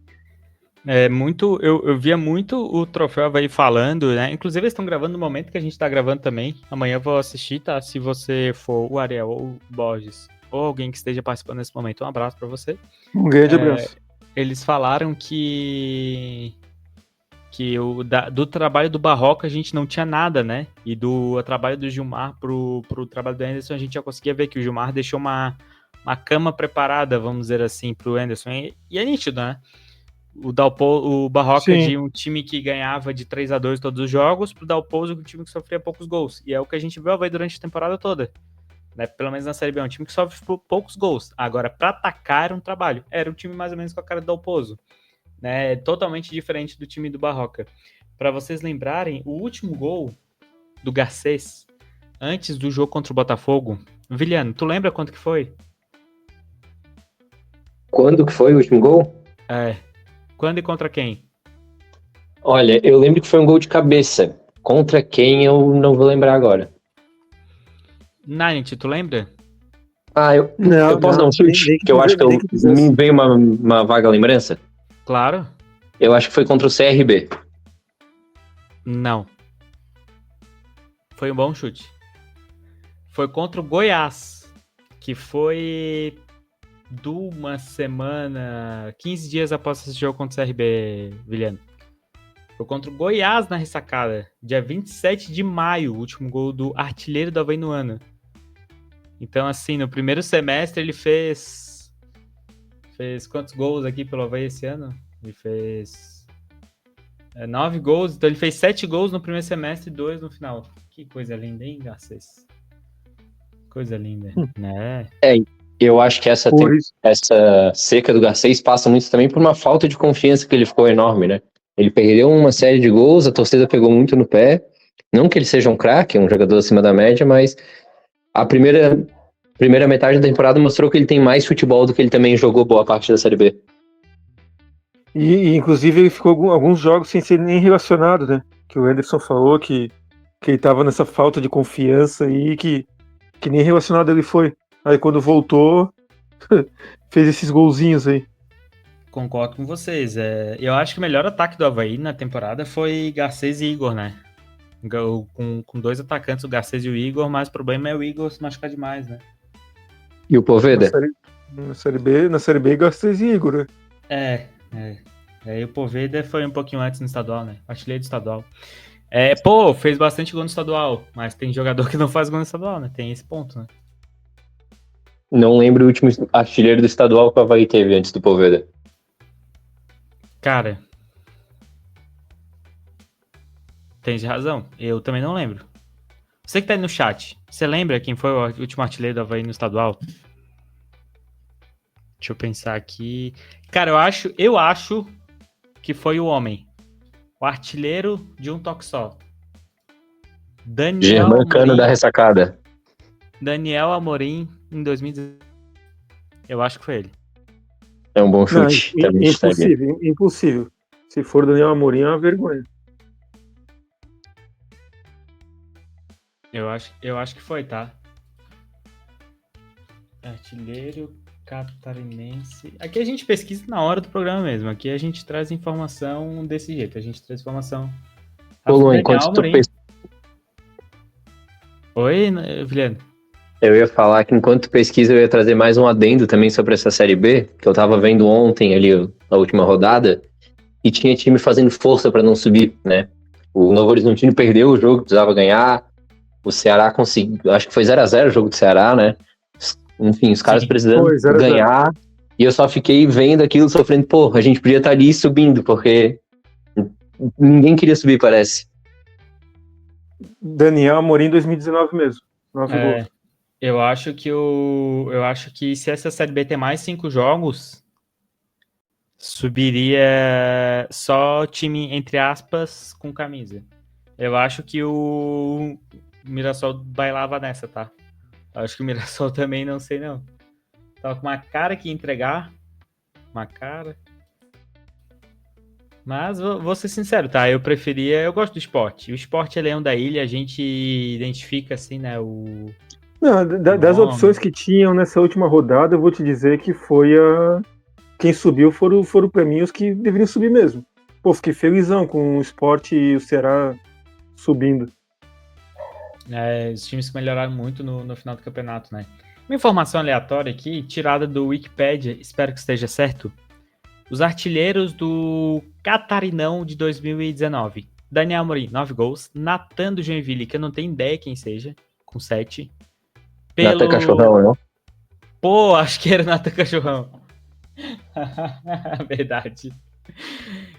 Eu via muito o Troféu Avaí falando, né? Inclusive eles estão gravando no momento que a gente tá gravando também. Amanhã eu vou assistir, tá? Se você for o Ariel ou o Borges ou alguém que esteja participando nesse momento, um abraço pra você. Um grande abraço. Eles falaram que do trabalho do Barroca a gente não tinha nada, né? E do trabalho do Gilmar pro trabalho do Anderson a gente já conseguia ver que o Gilmar deixou uma cama preparada, vamos dizer assim, pro Anderson. E é nítido, né? O Barroca de um time que ganhava de 3-2 todos os jogos, pro Dalpozo, um time que sofria poucos gols. E é o que a gente viu durante a temporada toda. Né? Pelo menos na Série B, é um time que sofre poucos gols. Agora, pra atacar era um trabalho. Era um time mais ou menos com a cara do Dalpozo. Né? Totalmente diferente do time do Barroca. Para vocês lembrarem, o último gol do Garcês, antes do jogo contra o Botafogo, Viliano, tu lembra quanto que foi? Quando que foi o último gol? Quando e contra quem? Olha, eu lembro que foi um gol de cabeça. Contra quem eu não vou lembrar agora. Nint, tu lembra? Eu posso dar um chute? Que eu acho que me veio uma vaga lembrança. Claro. Eu acho que foi contra o CRB. Não. Foi um bom chute. Foi contra o Goiás, que foi de uma semana, 15 dias após esse jogo contra o CRB, Viliano. Foi contra o Goiás na ressacada, dia 27 de maio, o último gol do artilheiro do Avaí no ano. Então, assim, no primeiro semestre ele fez quantos gols aqui pelo Avaí esse ano? Ele fez 9 gols, então ele fez 7 gols no primeiro semestre e 2 no final. Que coisa linda, hein, Garcês? Coisa linda, né? Eu acho que essa Por isso. seca do Garcês passa muito também por uma falta de confiança que ele ficou enorme, né? Ele perdeu uma série de gols, a torcida pegou muito no pé. Não que ele seja um craque, um jogador acima da média, mas a primeira metade da temporada mostrou que ele tem mais futebol do que ele também jogou boa parte da Série B. Inclusive, ele ficou alguns jogos sem ser nem relacionado, né? Que o Anderson falou que ele tava nessa falta de confiança aí, que nem relacionado ele foi. Aí quando voltou, fez esses golzinhos aí. Concordo com vocês. Eu acho que o melhor ataque do Avaí na temporada foi Garcês e Igor, né? Com dois atacantes, o Garcês e o Igor, mas o problema é o Igor se machucar demais, né? E o Poveda? Na série B, Garcês e Igor, né? E o Poveda foi um pouquinho antes no estadual, né? Artilheiro do estadual. Fez bastante gol no estadual, mas tem jogador que não faz gol no estadual, né? Tem esse ponto, né? Não lembro o último artilheiro do estadual que o Avaí teve antes do Poveda. Cara, tens razão. Eu também não lembro. Você que tá aí no chat, você lembra quem foi o último artilheiro do Avaí no estadual? Deixa eu pensar aqui. Cara, eu acho que foi o homem. O artilheiro de um toque só. Daniel Germancano da Amorim. ressacada. Daniel Amorim em 2019. Eu acho que foi ele. É um bom chute. Não, impossível. Se for Daniel Amorim, é uma vergonha. Eu acho que foi, tá? Artilheiro catarinense. Aqui a gente pesquisa na hora do programa mesmo. Aqui a gente traz informação desse jeito. A gente traz informação. Ô, Luan, enquanto tu Oi, Vilhano. Eu ia falar que enquanto pesquisa eu ia trazer mais um adendo também sobre essa Série B, que eu tava vendo ontem ali a última rodada, e tinha time fazendo força para não subir, né? O Novo Horizontino perdeu o jogo, precisava ganhar, o Ceará conseguiu, acho que foi 0-0 o jogo do Ceará, né? Enfim, os caras precisando ganhar, e eu só fiquei vendo aquilo, sofrendo, pô, a gente podia estar ali subindo, porque ninguém queria subir, parece. Daniel Amorim 2019 mesmo, 9 gols. Eu acho que se essa Série B tem mais 5 jogos, subiria só time, entre aspas, com camisa. Eu acho que o Mirassol bailava nessa, tá? Eu acho que o Mirassol também, não sei não. Tava com uma cara que ia entregar. Uma cara. Mas vou ser sincero, tá? Eu gosto do Sport. O Sport é Leão da Ilha, a gente identifica assim, né, Não, das opções que tinham nessa última rodada, eu vou te dizer que foi quem subiu foram pra mim os que deveriam subir mesmo. Pô, fiquei felizão com o Sport e o Ceará subindo. Os times que melhoraram muito no final do campeonato, né? Uma informação aleatória aqui, tirada do Wikipedia, espero que esteja certo. Os artilheiros do Catarinão de 2019. Daniel Amorim, 9 gols. Natan do Joinville, que eu não tenho ideia quem seja, com 7. Natan Cachorrão, não? Pô, acho que era Natan Cachorrão. Verdade.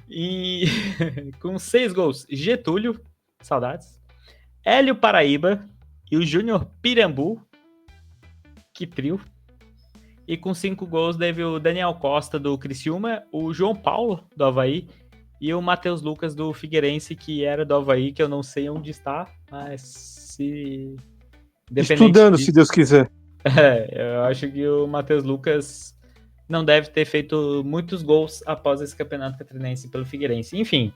E com 6 gols, Getúlio, saudades. Hélio Paraíba e o Júnior Pirambu. Que trio. E com 5 gols teve o Daniel Costa do Criciúma, o João Paulo do Avaí e o Matheus Lucas do Figueirense, que era do Avaí, que eu não sei onde está, mas se... Estudando, se Deus quiser. Eu acho que o Matheus Lucas não deve ter feito muitos gols após esse campeonato catarinense pelo Figueirense. Enfim,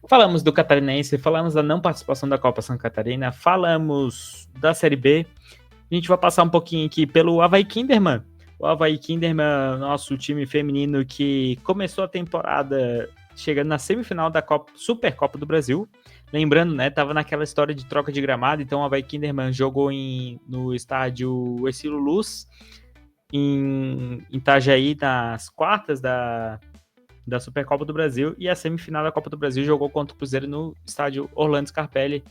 falamos do Catarinense, falamos da não participação da Copa Santa Catarina, falamos da Série B. A gente vai passar um pouquinho aqui pelo Avaí Kinderman. O Avaí Kinderman, nosso time feminino que começou a temporada chegando na semifinal da Supercopa do Brasil. Lembrando, né, tava naquela história de troca de gramado, então o Avaí Kinderman jogou no estádio Ercílio Luz, em Itajaí, nas quartas da Supercopa do Brasil, e a semifinal da Copa do Brasil jogou contra o Cruzeiro no estádio Orlando Scarpelli,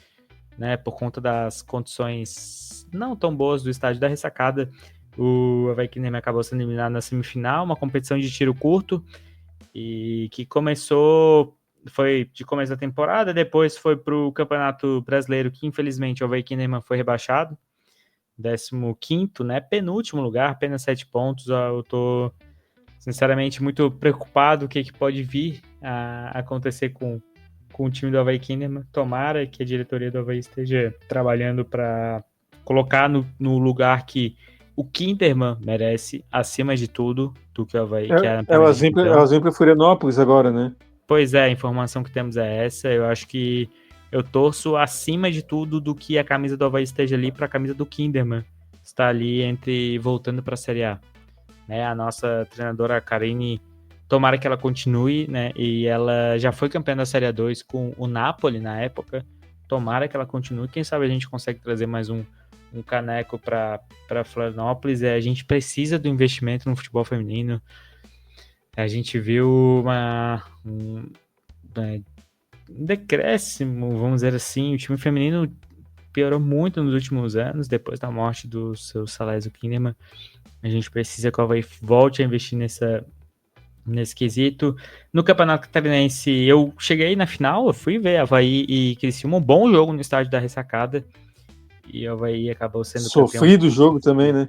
né, por conta das condições não tão boas do estádio da ressacada. O Avaí Kinderman acabou sendo eliminado na semifinal, uma competição de tiro curto, e que foi de começo da temporada, depois foi para o Campeonato Brasileiro, que infelizmente o Avaí Kinderman foi rebaixado, 15º, né? Penúltimo lugar, apenas 7 pontos. Eu tô, sinceramente, muito preocupado com o que pode vir a acontecer com o time do Avaí Kinderman. Tomara que a diretoria do Avaí esteja trabalhando para colocar no lugar que o Kinderman merece, acima de tudo, do que o Avaí, que é a Elas vêm para Florianópolis agora, né? Pois é, a informação que temos é essa. Eu acho que eu torço acima de tudo do que a camisa do Avaí esteja ali para a camisa do Kinderman está ali voltando para a Série A. Né, a nossa treinadora Karine, tomara que ela continue, né? E ela já foi campeã da Série A2 com o Napoli na época. Tomara que ela continue. Quem sabe a gente consegue trazer mais um caneco para Florianópolis. A gente precisa do investimento no futebol feminino. A gente viu um decréscimo, vamos dizer assim. O time feminino piorou muito nos últimos anos, depois da morte do seu Salésio Kinderman. A gente precisa que o Avaí volte a investir nesse quesito. No Campeonato Catarinense, eu cheguei na final, eu fui ver Avaí e Criciúma, um bom jogo no estádio da Ressacada. E o Avaí acabou sendo sofrido o jogo também, né?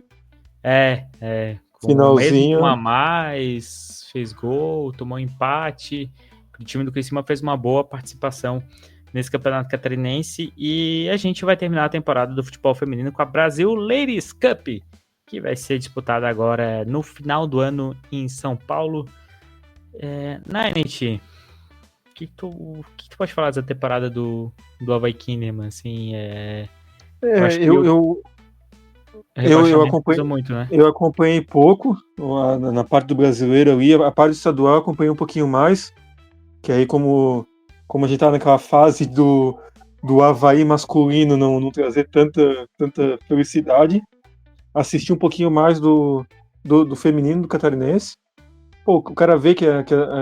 Finalzinho. Com a mais, fez gol, tomou empate. O time do Criciúma fez uma boa participação nesse Campeonato Catarinense. E a gente vai terminar a temporada do futebol feminino com a Brasil Ladies Cup, que vai ser disputada agora no final do ano em São Paulo. Nainit, o que tu pode falar dessa temporada do Avaí Kinderman? Assim, eu acompanhei muito, né? Eu acompanhei pouco na parte do brasileiro ali, a parte do estadual eu acompanhei um pouquinho mais, que aí como a gente tá naquela fase do Avaí masculino não trazer tanta felicidade, assisti um pouquinho mais do feminino, do catarinense. Pô, o cara vê que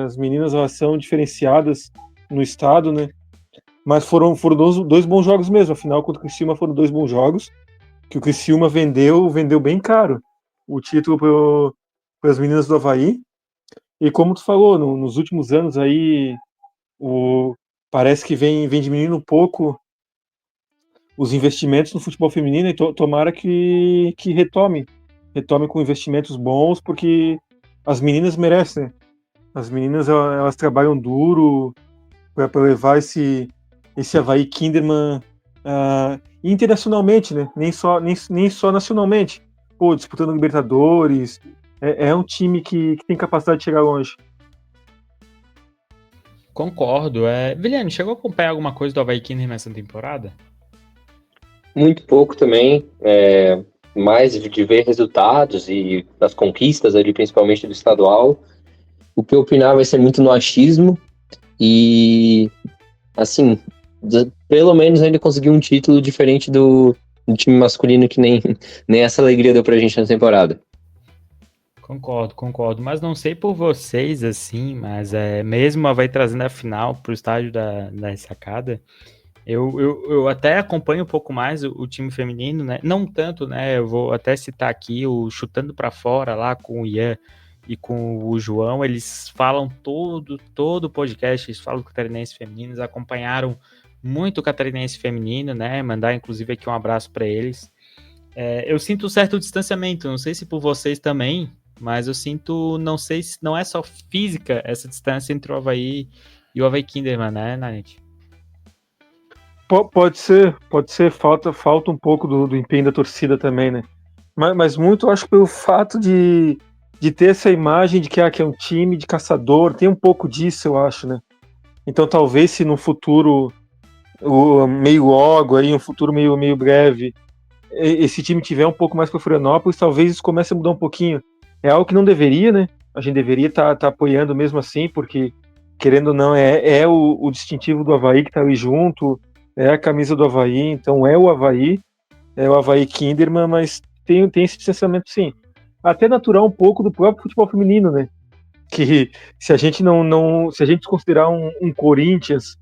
as meninas elas são diferenciadas no estado, né? Mas foram dois bons jogos mesmo. Afinal, contra o Criciúma foram 2 bons jogos, que o Criciúma vendeu bem caro o título para as meninas do Avaí. E como tu falou, nos últimos anos aí, parece que vem diminuindo um pouco os investimentos no futebol feminino, e tomara que retome com investimentos bons, porque as meninas merecem, né? As meninas elas trabalham duro para levar esse Avaí Kinderman internacionalmente, né? Nem só nacionalmente. Pô, disputando Libertadores, é um time que tem capacidade de chegar longe. Concordo. Vilhane, chegou a acompanhar alguma coisa do Avaí Kinderman nessa temporada? Muito pouco também, mais de ver resultados e das conquistas ali, principalmente do estadual. O que eu opinar vai ser muito no achismo e, assim, pelo menos ele conseguiu um título diferente do time masculino, que nem essa alegria deu pra gente na temporada. Concordo, mas não sei por vocês, assim, mas mesmo vai trazendo a final pro estádio da Ressacada. Eu até acompanho um pouco mais o time feminino, né? Não tanto, né? Eu vou até citar aqui o Chutando Pra Fora lá com o Ian e com o João. Eles falam todo o podcast, eles falam do Catarinense feminino, eles acompanharam muito o Catarinense feminino, né? Mandar inclusive aqui um abraço para eles. Eu sinto um certo distanciamento, não sei se por vocês também, mas eu sinto, não sei se não é só física essa distância entre o Avaí e o Avaí Kinderman, né, Nanete? Pode ser, falta um pouco do empenho da torcida também, né? Mas muito, acho que pelo fato de ter essa imagem de que é um time de caçador, tem um pouco disso, eu acho, né? Então talvez se no futuro, meio logo, aí, um futuro meio breve, esse time tiver um pouco mais para Florianópolis, talvez isso comece a mudar um pouquinho. É algo que não deveria, né? A gente deveria tá apoiando mesmo assim, porque, querendo ou não, é o distintivo do Avaí que tá ali junto, é a camisa do Avaí, então é o Avaí Kinderman, mas tem esse distanciamento sim. Até natural um pouco do próprio futebol feminino, né? Que se a gente se a gente considerar um Corinthians,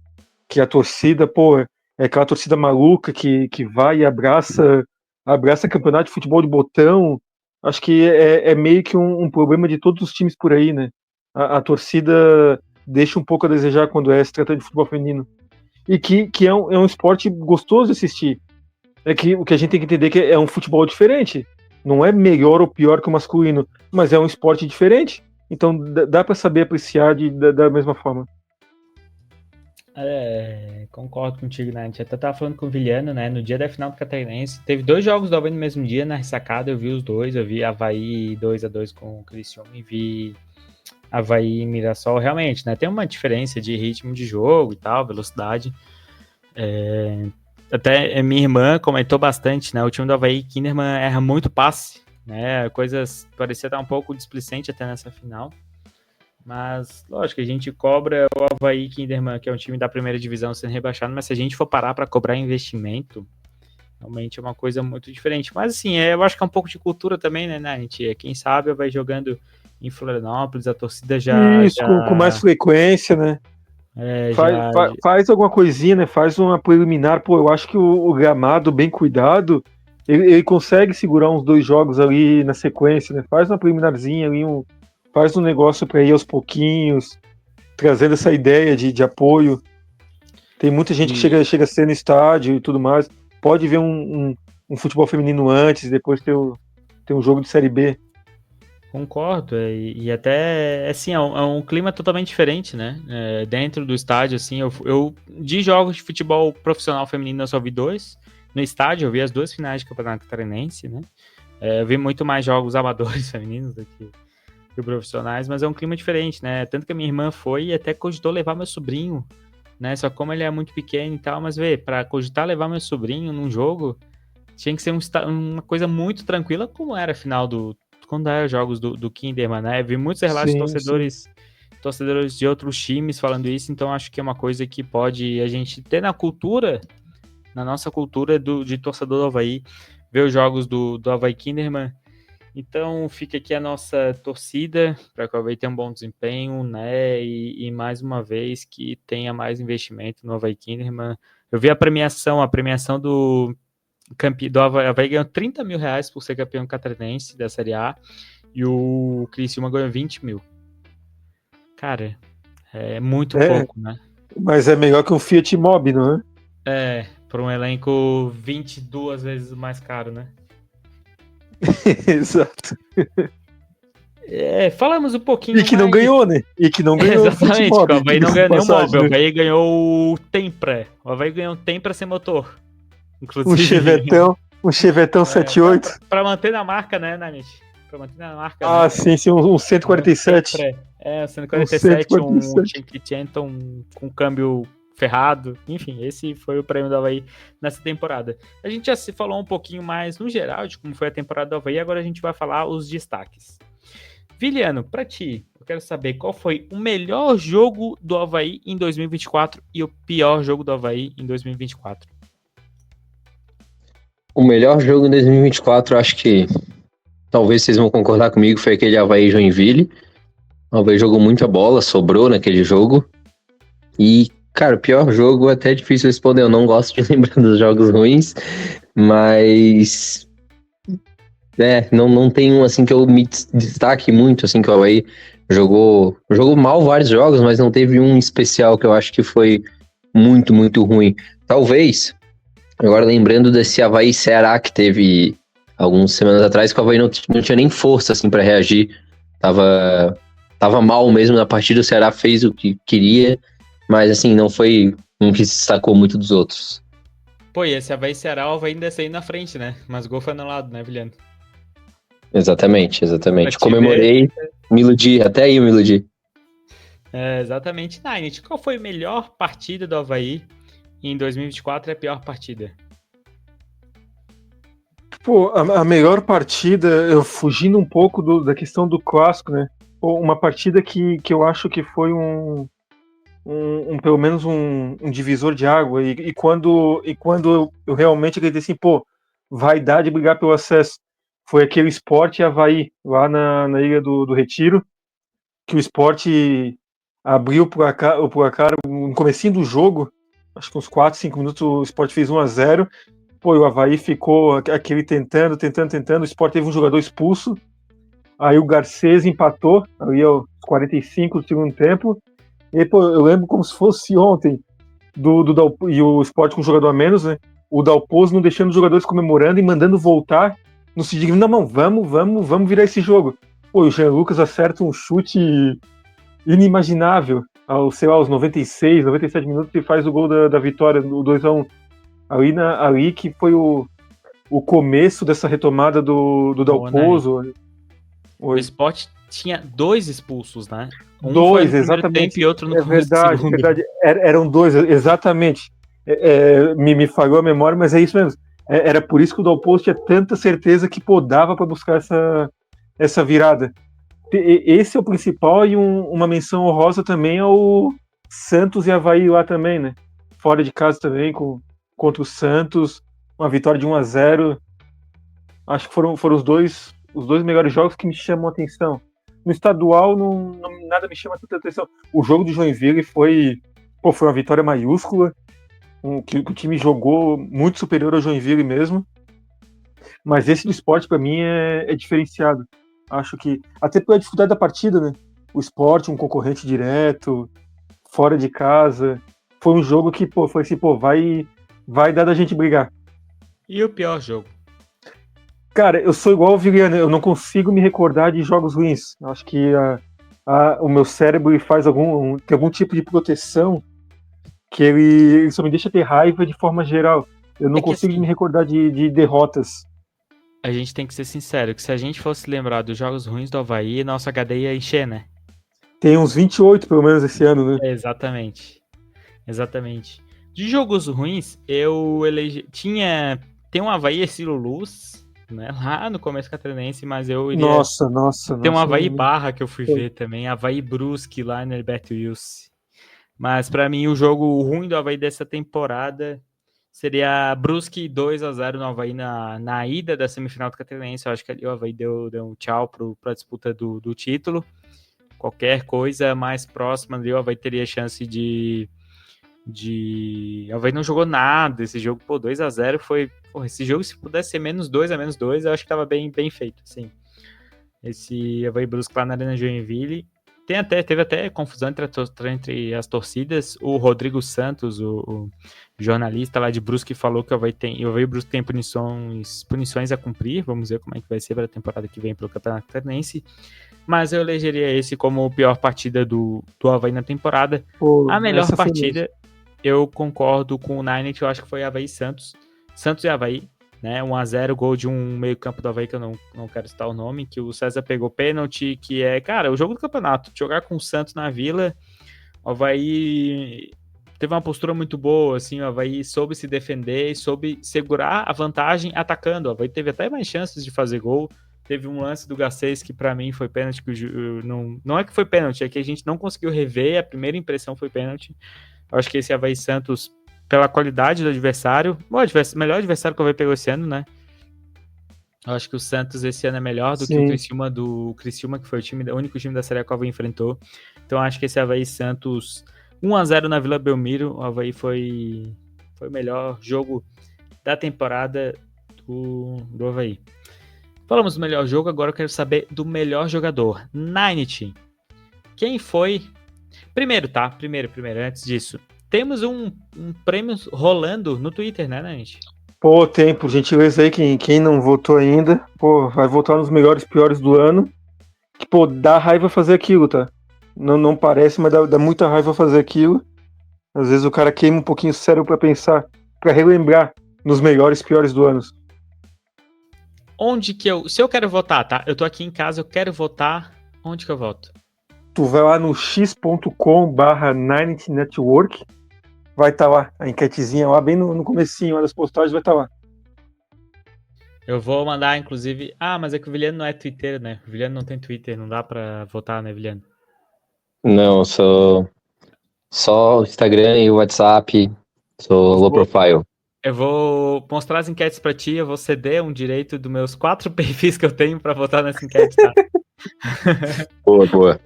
que a torcida, pô, é aquela torcida maluca que vai e abraça campeonato de futebol de botão, acho que é meio que um problema de todos os times por aí, né? A torcida deixa um pouco a desejar quando se trata de futebol feminino. E que é um esporte gostoso de assistir. É que o que a gente tem que entender é que é um futebol diferente. Não é melhor ou pior que o masculino, mas é um esporte diferente. Então dá para saber apreciar da mesma forma. Concordo contigo, né? A gente até tava falando com o Vilhano, né? No dia da final do Catarinense. Teve 2 jogos do Avaí no mesmo dia, na ressacada. Eu vi os dois. Eu vi Avaí 2-2 com o Criciúma e vi Avaí e Mirassol. Realmente, né? Tem uma diferença de ritmo de jogo e tal, velocidade. Até minha irmã comentou bastante, né? O time do Avaí, Kinderman, erra muito passe, né? Coisas parecia estar um pouco displicente até nessa final. Mas, lógico, a gente cobra o Avaí Kinderman, que é um time da primeira divisão, sendo rebaixado, mas se a gente for parar para cobrar investimento, realmente é uma coisa muito diferente. Mas, assim, eu acho que é um pouco de cultura também, né, A gente, quem sabe, vai jogando em Florianópolis, a torcida Isso, com mais frequência, né? Faz alguma coisinha, né? Faz uma preliminar. Pô, eu acho que o gramado bem cuidado, ele consegue segurar uns 2 jogos ali na sequência, né? Faz uma preliminarzinha ali, faz um negócio para ir aos pouquinhos, trazendo essa ideia de apoio. Tem muita gente que chega a ser no estádio e tudo mais. Pode ver um futebol feminino antes, depois ter um jogo de Série B. Concordo, e até, assim, é um clima totalmente diferente, né? Dentro do estádio, assim, eu de jogos de futebol profissional feminino eu só vi 2. No estádio eu vi as 2 finais de Campeonato Catarinense, né? Eu vi muito mais jogos amadores femininos do que profissionais, mas é um clima diferente, né? Tanto que a minha irmã foi e até cogitou levar meu sobrinho, né? Só como ele é muito pequeno e tal, mas para cogitar levar meu sobrinho num jogo, tinha que ser uma coisa muito tranquila, como era a final quando era jogos do Kinderman, né? Vi muitos relatos de torcedores de outros times falando isso, então acho que é uma coisa que pode a gente ter na nossa cultura de torcedor do Avaí, ver os jogos do Avaí Kinderman. Então fica aqui a nossa torcida para que o Avaí tenha um bom desempenho, né? E mais uma vez que tenha mais investimento no Avaí Kinderman. Eu vi a premiação do Avaí ganhou 30 mil reais por ser campeão catarinense da Série A e o Criciúma ganhou 20 mil. Cara, é muito pouco, né? Mas é melhor que um Fiat Mobi, não é? Para um elenco 22 vezes mais caro, né? Exato. Falamos um pouquinho E que não ganhou, né? E que não ganhou. Exatamente, o Avaí não ganhou nenhum móvel, o Avaí ganhou o Tempra. O Avaí ganhou um Tempra sem motor. Inclusive, um Chevetão 78. Pra manter na marca, né, Nanit? Pra manter na marca. Ah, né? Sim, um 147. Um 147, um Cinquecento com câmbio ferrado. Enfim, esse foi o prêmio do Avaí nessa temporada. A gente já se falou um pouquinho mais no geral de como foi a temporada do Avaí, agora a gente vai falar os destaques. Vilhano, pra ti, eu quero saber qual foi o melhor jogo do Avaí em 2024 e o pior jogo do Avaí em 2024. O melhor jogo em 2024, acho que talvez vocês vão concordar comigo, foi aquele Avaí Joinville. O Avaí jogou muita bola, sobrou naquele jogo. E, cara, o pior jogo é até difícil responder, eu não gosto de lembrar dos jogos ruins, mas não tem um assim que eu me destaque muito, assim, que o Avaí jogou mal vários jogos, mas não teve um especial que eu acho que foi muito, muito ruim. Talvez, agora lembrando desse Avaí Ceará que teve algumas semanas atrás, que o Avaí não tinha nem força, assim, pra reagir, tava mal mesmo na partida, o Ceará fez o que queria, mas assim, não foi um que se destacou muito dos outros. Pô, e esse Avaí Ceará, o Avaí ainda saiu na frente, né? Mas o gol foi anulado, né, Vilhano? Exatamente. Comemorei, me iludi, até aí eu me iludi. Exatamente. Nine, qual foi a melhor partida do Avaí em 2024 e a pior partida? Pô, a melhor partida, eu fugindo um pouco da questão do clássico, né? Pô, uma partida que eu acho que foi pelo menos um divisor de água, e quando eu realmente acreditei assim, pô, vai dar de brigar pelo acesso, foi aquele Sport Avaí, lá na Ilha do Retiro, que o Sport abriu por placar no comecinho do jogo, acho que uns 4, 5 minutos o Sport fez 1-0, pô, o Avaí ficou aquele tentando, o Sport teve um jogador expulso, aí o Garcês empatou, ali aos 45 do segundo tempo. E, pô, eu lembro como se fosse ontem, e o Sport com um jogador a menos, né? o Dalpozo não deixando os jogadores comemorando e mandando voltar, no sentido, não, vamos virar esse jogo. Pô, o Jean Lucas acerta um chute inimaginável, aos 96, 97 minutos, e faz o gol da vitória, o 2-1. Ali que foi o começo dessa retomada do Dalpozo. O Sport tinha 2 expulsos, né? Dois, exatamente. Tempo e outro no começo do segundo. Verdade. Eram 2, exatamente. Me falhou a memória, mas é isso mesmo. Era por isso que o Dalpozo tinha tanta certeza que dava para buscar essa virada. Esse é o principal, e uma menção honrosa também ao Santos e Avaí lá também, né? Fora de casa também, contra o Santos, uma vitória de 1-0. Acho que foram os dois melhores jogos que me chamam a atenção. No estadual, nada me chama tanta atenção. O jogo do Joinville foi uma vitória maiúscula, que o time jogou muito superior ao Joinville mesmo. Mas esse do Sport, para mim, é diferenciado. Acho que, até pela dificuldade da partida, né? O Sport, um concorrente direto, fora de casa. Foi um jogo que, foi assim, vai dar da gente brigar. E o pior jogo? Cara, eu sou igual ao Viliano, eu não consigo me recordar de jogos ruins. Acho que o meu cérebro faz tem algum tipo de proteção que ele só me deixa ter raiva de forma geral. Eu não consigo me recordar de derrotas. A gente tem que ser sincero, que se a gente fosse lembrar dos jogos ruins do Avaí, nossa HD ia encher, né? Tem uns 28, pelo menos, esse ano, né? Exatamente. De jogos ruins, eu tem um Avaí Estilo Luz, né? Lá no começo catarinense, mas eu iria... Nossa. Tem um Avaí Barra que eu fui ver também, Avaí Brusque lá no Herberto Wilson. Mas pra mim, o jogo ruim do Avaí dessa temporada seria Brusque 2-0 no Avaí na ida da semifinal do Catarinense. Eu acho que ali o Avaí deu um tchau para a disputa do título. Qualquer coisa mais próxima ali, o Avaí teria chance de... O Avaí não jogou nada. Esse jogo, 2-0 foi... esse jogo, se pudesse ser -2 a -2, eu acho que tava bem feito, assim. Esse Avaí Brusque lá na Arena Joinville. Teve até confusão entre as torcidas. O Rodrigo Santos, o jornalista lá de Brusque, falou que o Avaí Brusque tem punições a cumprir. Vamos ver como é que vai ser para a temporada que vem para o Campeonato Catarinense. Mas eu elegeria esse como a pior partida do Avaí na temporada. A melhor partida, eu concordo com o Nine, que eu acho que foi Avaí Santos. Santos e Avaí, né? 1-0, gol de um meio-campo do Avaí, que eu não quero citar o nome, que o César pegou pênalti, que é, cara, o jogo do campeonato. Jogar com o Santos na Vila, o Avaí teve uma postura muito boa, assim, o Avaí soube se defender e soube segurar a vantagem atacando. O Avaí teve até mais chances de fazer gol. Teve um lance do Garcês que pra mim foi pênalti, que não é que foi pênalti, é que a gente não conseguiu rever, a primeira impressão foi pênalti. Eu acho que esse Avaí Santos, pela qualidade do adversário, o melhor adversário que o Avaí pegou esse ano, né? Eu acho que o Santos esse ano é melhor do que o Criciúma, que foi o único time da Série A que o Avaí enfrentou. Então acho que esse Avaí Santos 1-0 na Vila Belmiro, o Avaí foi o melhor jogo da temporada do Avaí. Falamos do melhor jogo, agora eu quero saber do melhor jogador. Ninety. Quem foi? Primeiro, antes disso. Temos um prêmio rolando no Twitter, né, Ninety? Tem, por gentileza aí, quem não votou ainda, vai votar nos melhores e piores do ano. Que, dá raiva fazer aquilo, tá? Não parece, mas dá muita raiva fazer aquilo. Às vezes o cara queima um pouquinho o cérebro pra pensar, pra relembrar nos melhores e piores do ano. Se eu quero votar, tá? Eu tô aqui em casa, eu quero votar, onde que eu voto? Tu vai lá no x.com/90network, vai estar lá, a enquetezinha lá, bem no comecinho lá das postagens, vai estar lá. Eu vou mandar, inclusive... mas é que o Viliano não é Twitter, né? O Viliano não tem Twitter, não dá pra votar, né, Viliano? Não, sou só o Instagram e o WhatsApp, sou low profile. Eu vou mostrar as enquetes pra ti, eu vou ceder um direito dos meus 4 perfis que eu tenho pra votar nessa enquete, tá? Boa.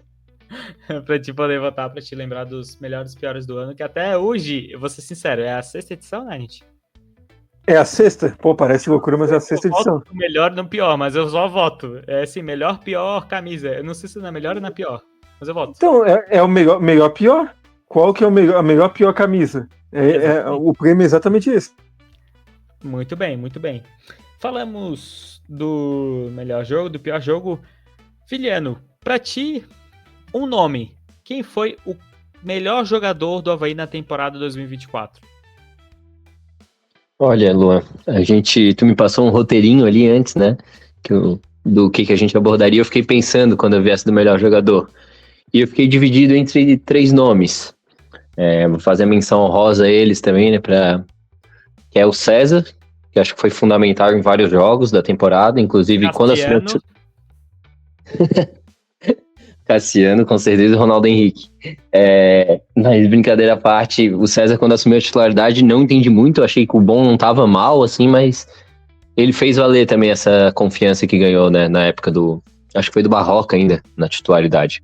Pra te poder votar, pra te lembrar dos melhores e piores do ano, que até hoje, eu vou ser sincero, é a 6ª edição, né, gente? É a 6ª? Parece loucura, mas é a 6ª edição. Voto no melhor e no pior, mas eu só voto. É assim, melhor, pior, camisa. Eu não sei se é na melhor ou na pior, mas eu voto. Então, é o melhor, pior? Qual que é a melhor, pior camisa? O prêmio é exatamente esse. Muito bem, muito bem. Falamos do melhor jogo, do pior jogo. Filiano, pra ti, um nome. Quem foi o melhor jogador do Avaí na temporada 2024? Olha, Luan, tu me passou um roteirinho ali antes, né? Do que a gente abordaria. Eu fiquei pensando quando eu viesse do melhor jogador. E eu fiquei dividido entre 3 nomes. Vou fazer a menção honrosa a eles também, né? Que é o César, que acho que foi fundamental em vários jogos da temporada, inclusive quando assumiu Cassiano, com certeza, o Ronaldo Henrique. Mas brincadeira à parte, o César, quando assumiu a titularidade, não entendi muito. Eu achei que o Bom não tava mal, assim, mas ele fez valer também essa confiança que ganhou, né, na época acho que foi do Barroca ainda, na titularidade.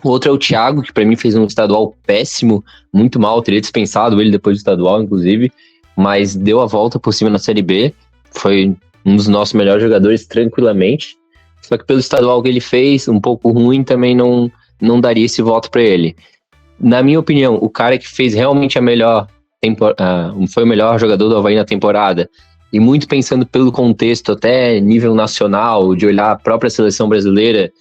O outro é o Thiago, que pra mim fez um estadual péssimo, muito mal, teria dispensado ele depois do estadual, inclusive, mas deu a volta por cima na Série B, foi um dos nossos melhores jogadores tranquilamente, só que pelo estadual que ele fez, um pouco ruim, também não daria esse voto pra ele. Na minha opinião, o cara que fez realmente foi o melhor jogador do Avaí na temporada, e muito pensando pelo contexto, até nível nacional, de olhar a própria seleção brasileira,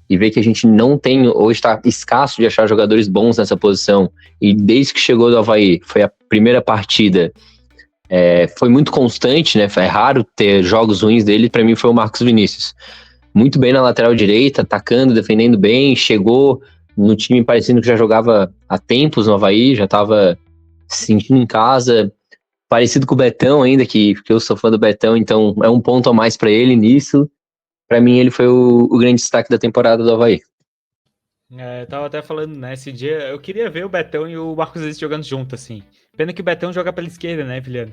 e ver que a gente não tem, hoje está escasso de achar jogadores bons nessa posição, e desde que chegou do Avaí, foi a primeira partida, foi muito constante, né? É raro ter jogos ruins dele. Para mim foi o Marcos Vinícius, muito bem na lateral direita, atacando, defendendo bem, chegou no time parecendo que já jogava há tempos no Avaí, já estava se sentindo em casa, parecido com o Betão ainda, que eu sou fã do Betão, então é um ponto a mais para ele nisso. Para mim, ele foi o grande destaque da temporada do Avaí. Eu tava até falando, né, esse dia, eu queria ver o Betão e o Marcos Vinícius jogando junto, assim. Pena que o Betão joga pela esquerda, né, Filiano?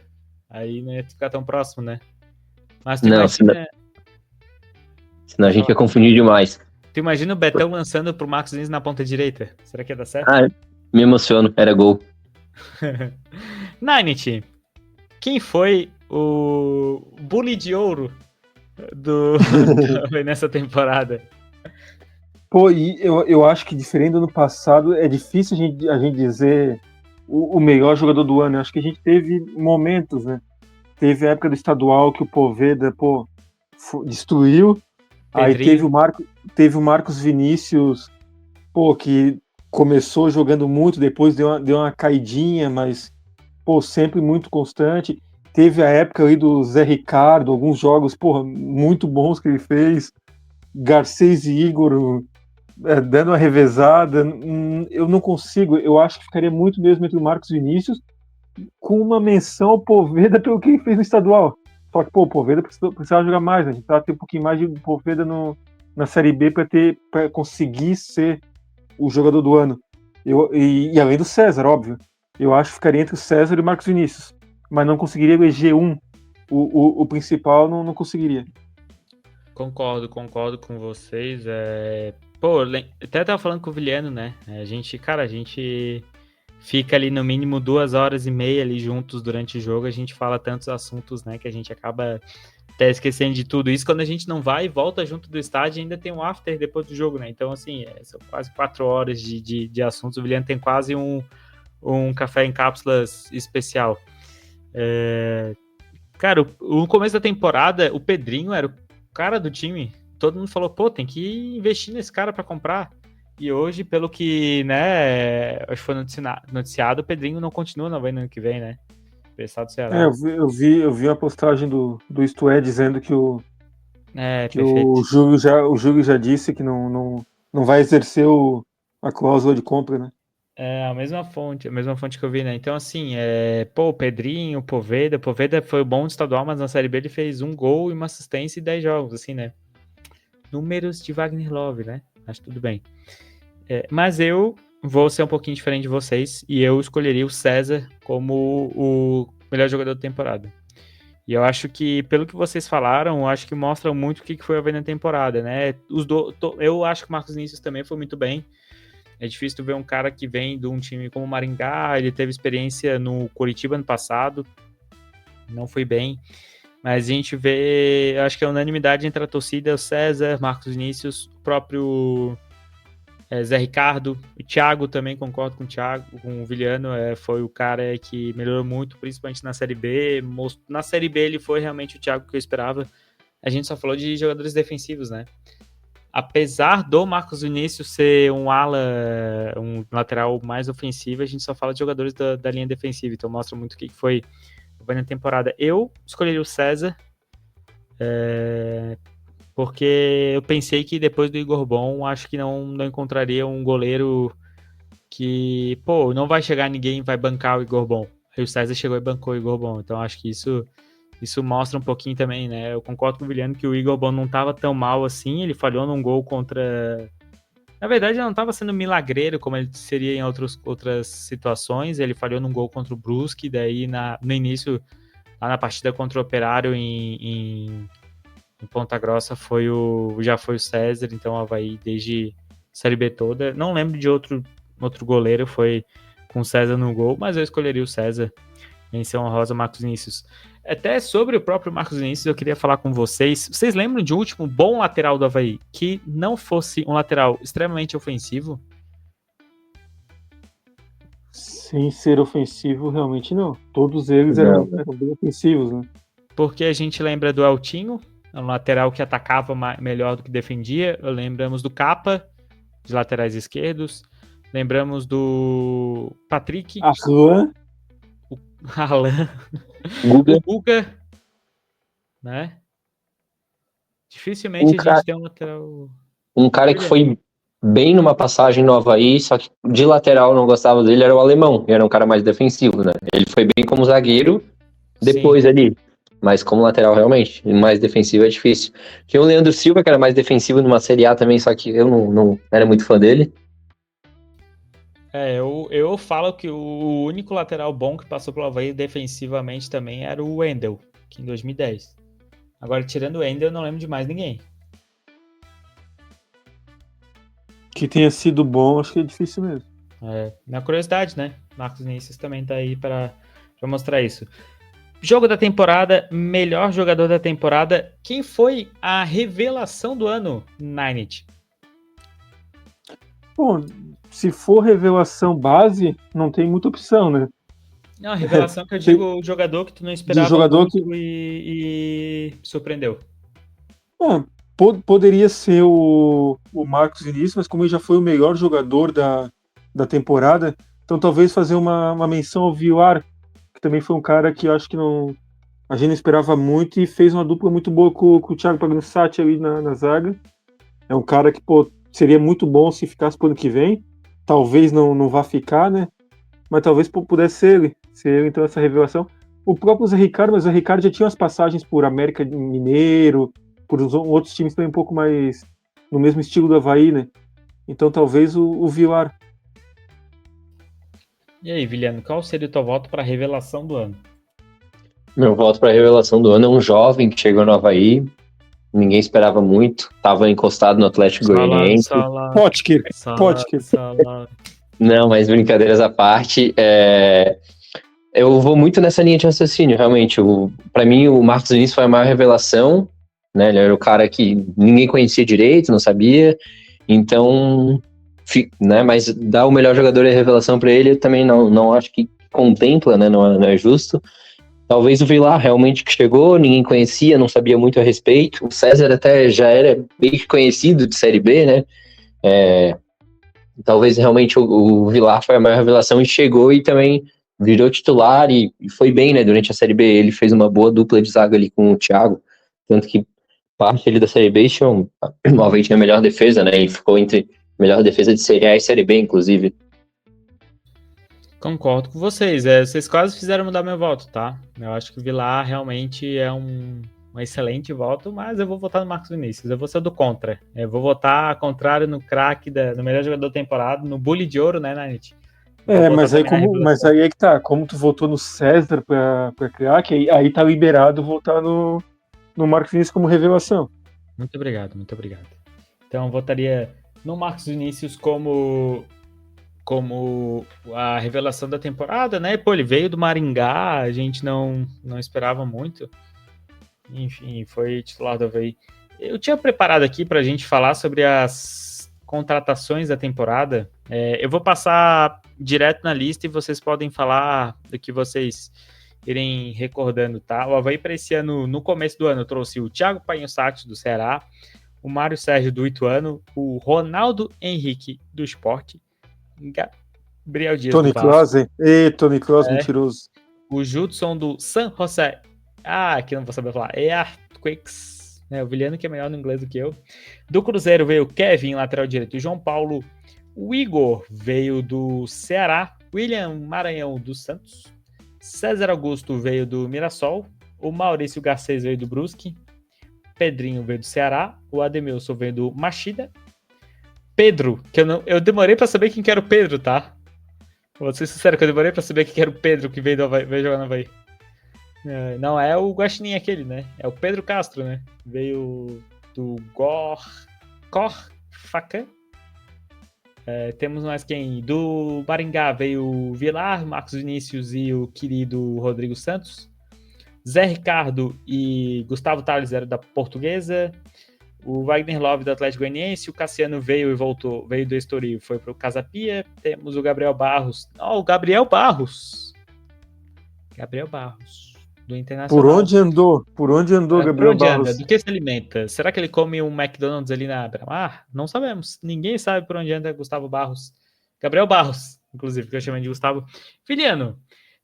Aí não ia ficar tão próximo, né? Mas tu Não, imagina... senão a gente ia confundir demais. Tu imagina o Betão lançando pro Marcos Vinícius na ponta direita? Será que ia dar certo? Me emociono, era gol. Ninety, quem foi o bully de ouro nessa temporada? Pô, e eu acho que diferente do ano passado, é difícil a gente dizer o melhor jogador do ano. Eu acho que a gente teve momentos, né? Teve a época do estadual que o Poveda, destruiu. Pedrinho. Aí teve o Marcos Vinícius, que começou jogando muito, depois deu uma caidinha, mas, sempre muito constante. Teve a época aí do Zé Ricardo, alguns jogos, muito bons que ele fez. Garcês e Igor dando uma revezada. Eu não consigo, eu acho que ficaria muito mesmo entre o Marcos Vinícius, com uma menção ao Poveda pelo que ele fez no estadual. Só que, o Poveda precisava jogar mais, né? A gente precisava ter um pouquinho mais de Poveda na Série B para conseguir ser o jogador do ano. E além do César, óbvio. Eu acho que ficaria entre o César e o Marcos Vinícius. Mas não conseguiria eleger o principal, não conseguiria. Concordo com vocês. Até tava falando com o Viliano, né? A gente fica ali no mínimo 2h30 ali juntos durante o jogo. A gente fala tantos assuntos, né? Que a gente acaba até esquecendo de tudo isso. Quando a gente não vai e volta junto do estádio, ainda tem um after depois do jogo, né? Então, assim, são quase 4 horas de assuntos. O Viliano tem quase um café em cápsulas especial. Cara, no começo da temporada, o Pedrinho era o cara do time. Todo mundo falou, tem que investir nesse cara para comprar. E hoje, pelo que, né, acho que foi noticiado, o Pedrinho não continua no ano que vem, né? Do Ceará. Eu vi uma postagem do Isto É dizendo que o Júlio já disse que não vai exercer a cláusula de compra, né? É a mesma fonte que eu vi, né? Então, assim, o Pedrinho, o Poveda foi bom de estadual, mas na Série B ele fez 1 gol e uma assistência e 10 jogos, assim, né? Números de Wagner Love, né? Acho tudo bem. Mas eu vou ser um pouquinho diferente de vocês e eu escolheria o César como o melhor jogador da temporada. E eu acho que, pelo que vocês falaram, eu acho que mostra muito o que foi a ver na temporada, né? Eu acho que o Marcos Vinícius também foi muito bem. É difícil tu ver um cara que vem de um time como o Maringá, ele teve experiência no Coritiba ano passado, não foi bem. Mas a gente vê, acho que a unanimidade entre a torcida, o César, Marcos Vinícius, o próprio Zé Ricardo, o Thiago também, concordo com o Thiago, com o Viliano, foi o cara que melhorou muito, principalmente na Série B. Na Série B ele foi realmente o Thiago que eu esperava. A gente só falou de jogadores defensivos, né? Apesar do Marcos Vinícius ser um lateral mais ofensivo, a gente só fala de jogadores da linha defensiva, então mostra muito o que foi na temporada. Eu escolheria o César, porque eu pensei que depois do Igor Bom, acho que não encontraria um goleiro que, não vai chegar ninguém vai bancar o Igor Bom. Aí o César chegou e bancou o Igor Bom, então acho que isso mostra um pouquinho também, né? Eu concordo com o Viliano que o Igor Bom não estava tão mal assim, ele falhou num gol contra... Na verdade, ele não estava sendo milagreiro como ele seria em outras situações, ele falhou num gol contra o Brusque, daí no início, lá na partida contra o Operário em Ponta Grossa, já foi o César, então o Avaí desde Série B toda. Não lembro de outro goleiro, foi com o César no gol, mas eu escolheria o César. Menção honrosa, Marcos Vinícius. Até sobre o próprio Marcos Vinícius, eu queria falar com vocês. Vocês lembram de um último bom lateral do Avaí que não fosse um lateral extremamente ofensivo? Sem ser ofensivo, realmente não. Todos eles eram bem ofensivos, né? Porque a gente lembra do Eltinho, um lateral que atacava melhor do que defendia. Lembramos do Capa, de laterais esquerdos. Lembramos do Patrick. Alan. O Guga, né? Dificilmente a gente tem um lateral... Um cara que foi bem numa passagem no Avaí, só que de lateral não gostava dele, era o Alemão, era um cara mais defensivo, né? Ele foi bem como zagueiro, depois ali, mas como lateral realmente, mais defensivo é difícil. Tinha o Leandro Silva, que era mais defensivo numa Série A também, só que eu não era muito fã dele. Eu falo que o único lateral bom que passou pelo Avaí defensivamente também era o Wendel, que em 2010. Agora, tirando o Wendel, eu não lembro de mais ninguém. Que tenha sido bom, acho que é difícil mesmo. Na curiosidade, né? Marcos Vinícius também tá aí para mostrar isso. Jogo da temporada, melhor jogador da temporada. Quem foi a revelação do ano, Ninit? Bom, se for revelação base, não tem muita opção, né? Não, a revelação que eu digo, o jogador que tu não esperava muito e surpreendeu. Poderia ser o Marcos Vinícius, mas como ele já foi o melhor jogador da temporada, então talvez fazer uma menção ao Villar, que também foi um cara que eu acho que a gente não esperava muito e fez uma dupla muito boa com o Thiago Pagnussati ali na zaga. É um cara que, seria muito bom se ficasse pro ano que vem. Talvez não vá ficar, né? Mas talvez pudesse ser ele, então, essa revelação. O próprio Zé Ricardo, mas o Zé Ricardo já tinha umas passagens por América Mineiro, por outros times também um pouco mais no mesmo estilo do Avaí, né? Então talvez o Villar. E aí, Viliano, qual seria o teu voto para a revelação do ano? Meu voto para a revelação do ano é um jovem que chegou no Avaí, ninguém esperava muito, estava encostado no Atlético Goianiense. Potker. Não, mas brincadeiras à parte, eu vou muito nessa linha de raciocínio, realmente. Para mim, o Marcos Vinícius foi a maior revelação, né? Ele era o cara que ninguém conhecia direito, não sabia, então, né? Mas dar o melhor jogador e a revelação para ele, eu também não acho que contempla, né? Não é justo. Talvez o Villar realmente que chegou, ninguém conhecia, não sabia muito a respeito. O César até já era bem conhecido de Série B, né? Talvez realmente o Villar foi a maior revelação e chegou e também virou titular e foi bem, né? Durante a Série B ele fez uma boa dupla de zaga ali com o Thiago, tanto que parte ali da Série B o Avaí tinha a melhor defesa, né? E ficou entre melhor defesa de Série A e Série B, inclusive. Concordo com vocês. Vocês quase fizeram mudar meu voto, tá? Eu acho que o Villar realmente é um excelente voto, mas eu vou votar no Marcos Vinícius. Eu vou ser do contra. Eu vou votar contrário no craque, no melhor jogador da temporada, no bully de ouro, né, Nanit? Mas aí é que tá. Como tu votou no César pra craque, aí tá liberado votar no Marcos Vinícius como revelação. Muito obrigado. Então eu votaria no Marcos Vinícius como a revelação da temporada, né? Ele veio do Maringá, a gente não esperava muito. Enfim, foi titular do Avaí. Eu tinha preparado aqui pra gente falar sobre as contratações da temporada, eu vou passar direto na lista e vocês podem falar do que vocês irem recordando, tá? O Avaí para esse ano, no começo do ano, eu trouxe o Thiago Painhoçati do Ceará, o Mário Sérgio do Ituano, o Ronaldo Henrique do Sport, Gabriel Dias Tony do Vasco. Kroos, hein? Ei, Tony Kroos, mentiroso. O Judson do San José. Aqui não vou saber falar. Earthquakes. O Viliano que é melhor no inglês do que eu. Do Cruzeiro veio o Kevin, lateral direito. O João Paulo. O Igor veio do Ceará. William Maranhão do Santos. César Augusto veio do Mirassol. O Maurício Garcês veio do Brusque. Pedrinho veio do Ceará. O Ademilson veio do Machida. Pedro, que eu demorei pra saber quem que era o Pedro, tá? Vou ser sincero que eu demorei pra saber quem era o Pedro que veio jogar no Avaí. Não é o Guaxinim aquele, né? É o Pedro Castro, né? Veio do Facan. Temos mais quem? Do Maringá veio o Vilar, Marcos Vinícius e o querido Rodrigo Santos. Zé Ricardo e Gustavo Tales eram da Portuguesa. O Wagner Love do Atlético Goianiense. O Cassiano veio e voltou. Veio do Estoril, foi pro Casa Pia. Temos o Gabriel Barros. O Gabriel Barros. Do Internacional. Por onde andou Gabriel Barros? Do que se alimenta? Será que ele come um McDonald's ali na Beira-Mar? Não sabemos. Ninguém sabe por onde anda Gustavo Barros. Gabriel Barros, inclusive, que eu chamei de Gustavo. Filiano,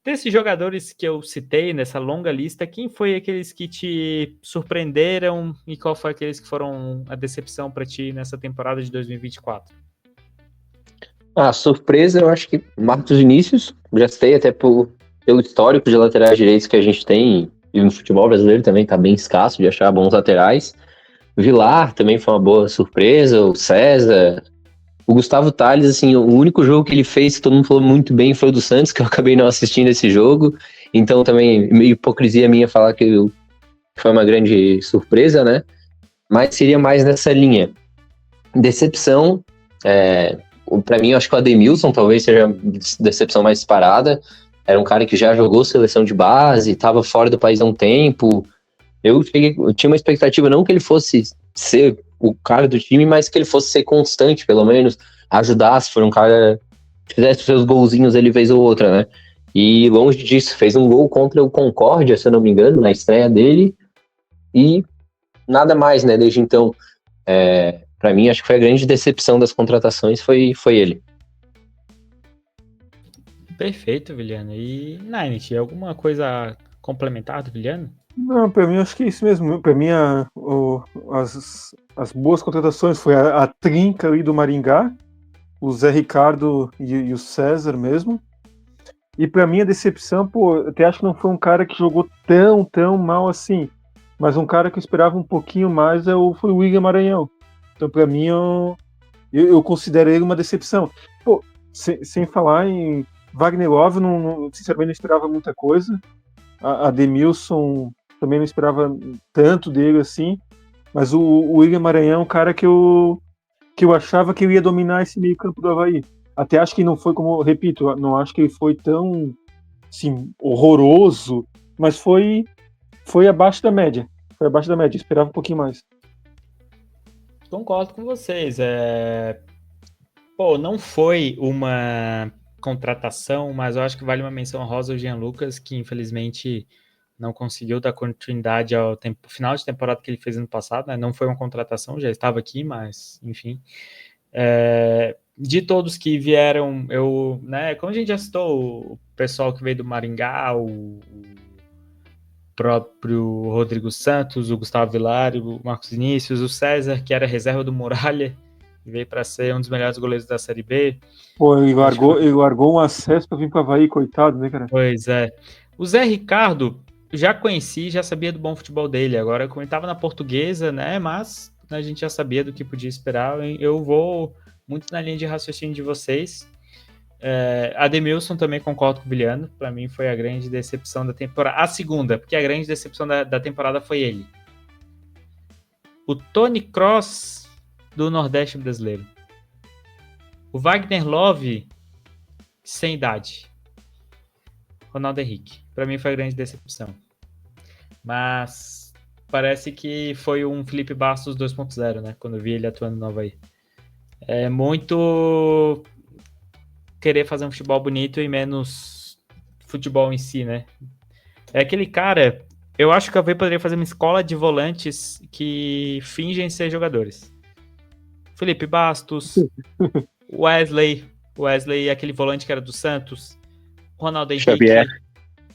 desses jogadores que eu citei nessa longa lista, quem foi aqueles que te surpreenderam e qual foi aqueles que foram a decepção para ti nessa temporada de 2024? Surpresa, eu acho que Marcos Vinícius, já citei até pelo histórico de laterais direitos que a gente tem, e no futebol brasileiro também está bem escasso de achar bons laterais. Vilar também foi uma boa surpresa, o César, o Gustavo Tales, assim, o único jogo que ele fez que todo mundo falou muito bem foi o do Santos, que eu acabei não assistindo esse jogo, então também meio hipocrisia minha falar que foi uma grande surpresa, né? Mas seria mais nessa linha. Decepção, para mim, eu acho que o Ademilson talvez seja a decepção mais disparada. Era um cara que já jogou seleção de base, estava fora do país há um tempo. Eu tinha uma expectativa, não que ele fosse ser o cara do time, mas que ele fosse ser constante, pelo menos, ajudasse, for um cara que fizesse seus golzinhos ele vez ou outra, né? E longe disso, fez um gol contra o Concórdia, se eu não me engano, na estreia dele, e nada mais, né? Desde então, para mim, acho que foi a grande decepção das contratações, foi ele. Perfeito, Viliano. E, Ninety, alguma coisa complementar do Viliano? Não, pra mim acho que é isso mesmo. Pra mim as boas contratações foi a trinca ali do Maringá, o Zé Ricardo e o César mesmo. E pra mim a decepção, eu até acho que não foi um cara que jogou tão mal assim, mas um cara que eu esperava um pouquinho mais foi o William Maranhão. Então pra mim eu considero ele uma decepção. Sem falar em Wagner Love, sinceramente não esperava muita coisa. A Ademilson também não esperava tanto dele assim. Mas o William Maranhão é um cara que eu achava que ele ia dominar esse meio campo do Avaí. Até acho que não foi, como, repito, não acho que ele foi tão assim, horroroso, mas foi abaixo da média. Foi abaixo da média, esperava um pouquinho mais. Concordo com vocês. Não foi uma contratação, mas eu acho que vale uma menção honrosa ao Jean Lucas, que infelizmente não conseguiu dar continuidade ao final de temporada que ele fez ano passado, né? Não foi uma contratação, já estava aqui, mas enfim. De todos que vieram, como a gente já citou, o pessoal que veio do Maringá, o próprio Rodrigo Santos, o Gustavo Vilar, o Marcos Vinícius, o César, que era reserva do Muralha, veio para ser um dos melhores goleiros da Série B. Ele largou um acesso para vir para o Avaí, coitado, né, cara? Pois é. O Zé Ricardo, já conheci, já sabia do bom futebol dele. Agora, como ele estava na Portuguesa, né, mas a gente já sabia do que podia esperar. Eu vou muito na linha de raciocínio de vocês. Ademilson também concordo com o Viliano. Para mim foi a grande decepção da temporada. A segunda, porque a grande decepção da temporada foi ele. O Tony Kroos do Nordeste brasileiro. O Wagner Love sem idade. Ronaldo Henrique. Para mim foi a grande decepção. Mas parece que foi um Felipe Bastos 2.0, né? Quando eu vi ele atuando no Avaí. É muito querer fazer um futebol bonito e menos futebol em si, né? É aquele cara... Eu acho que o Avaí poderia fazer uma escola de volantes que fingem ser jogadores. Felipe Bastos, Wesley, aquele volante que era do Santos, Ronaldo Xavier. Henrique,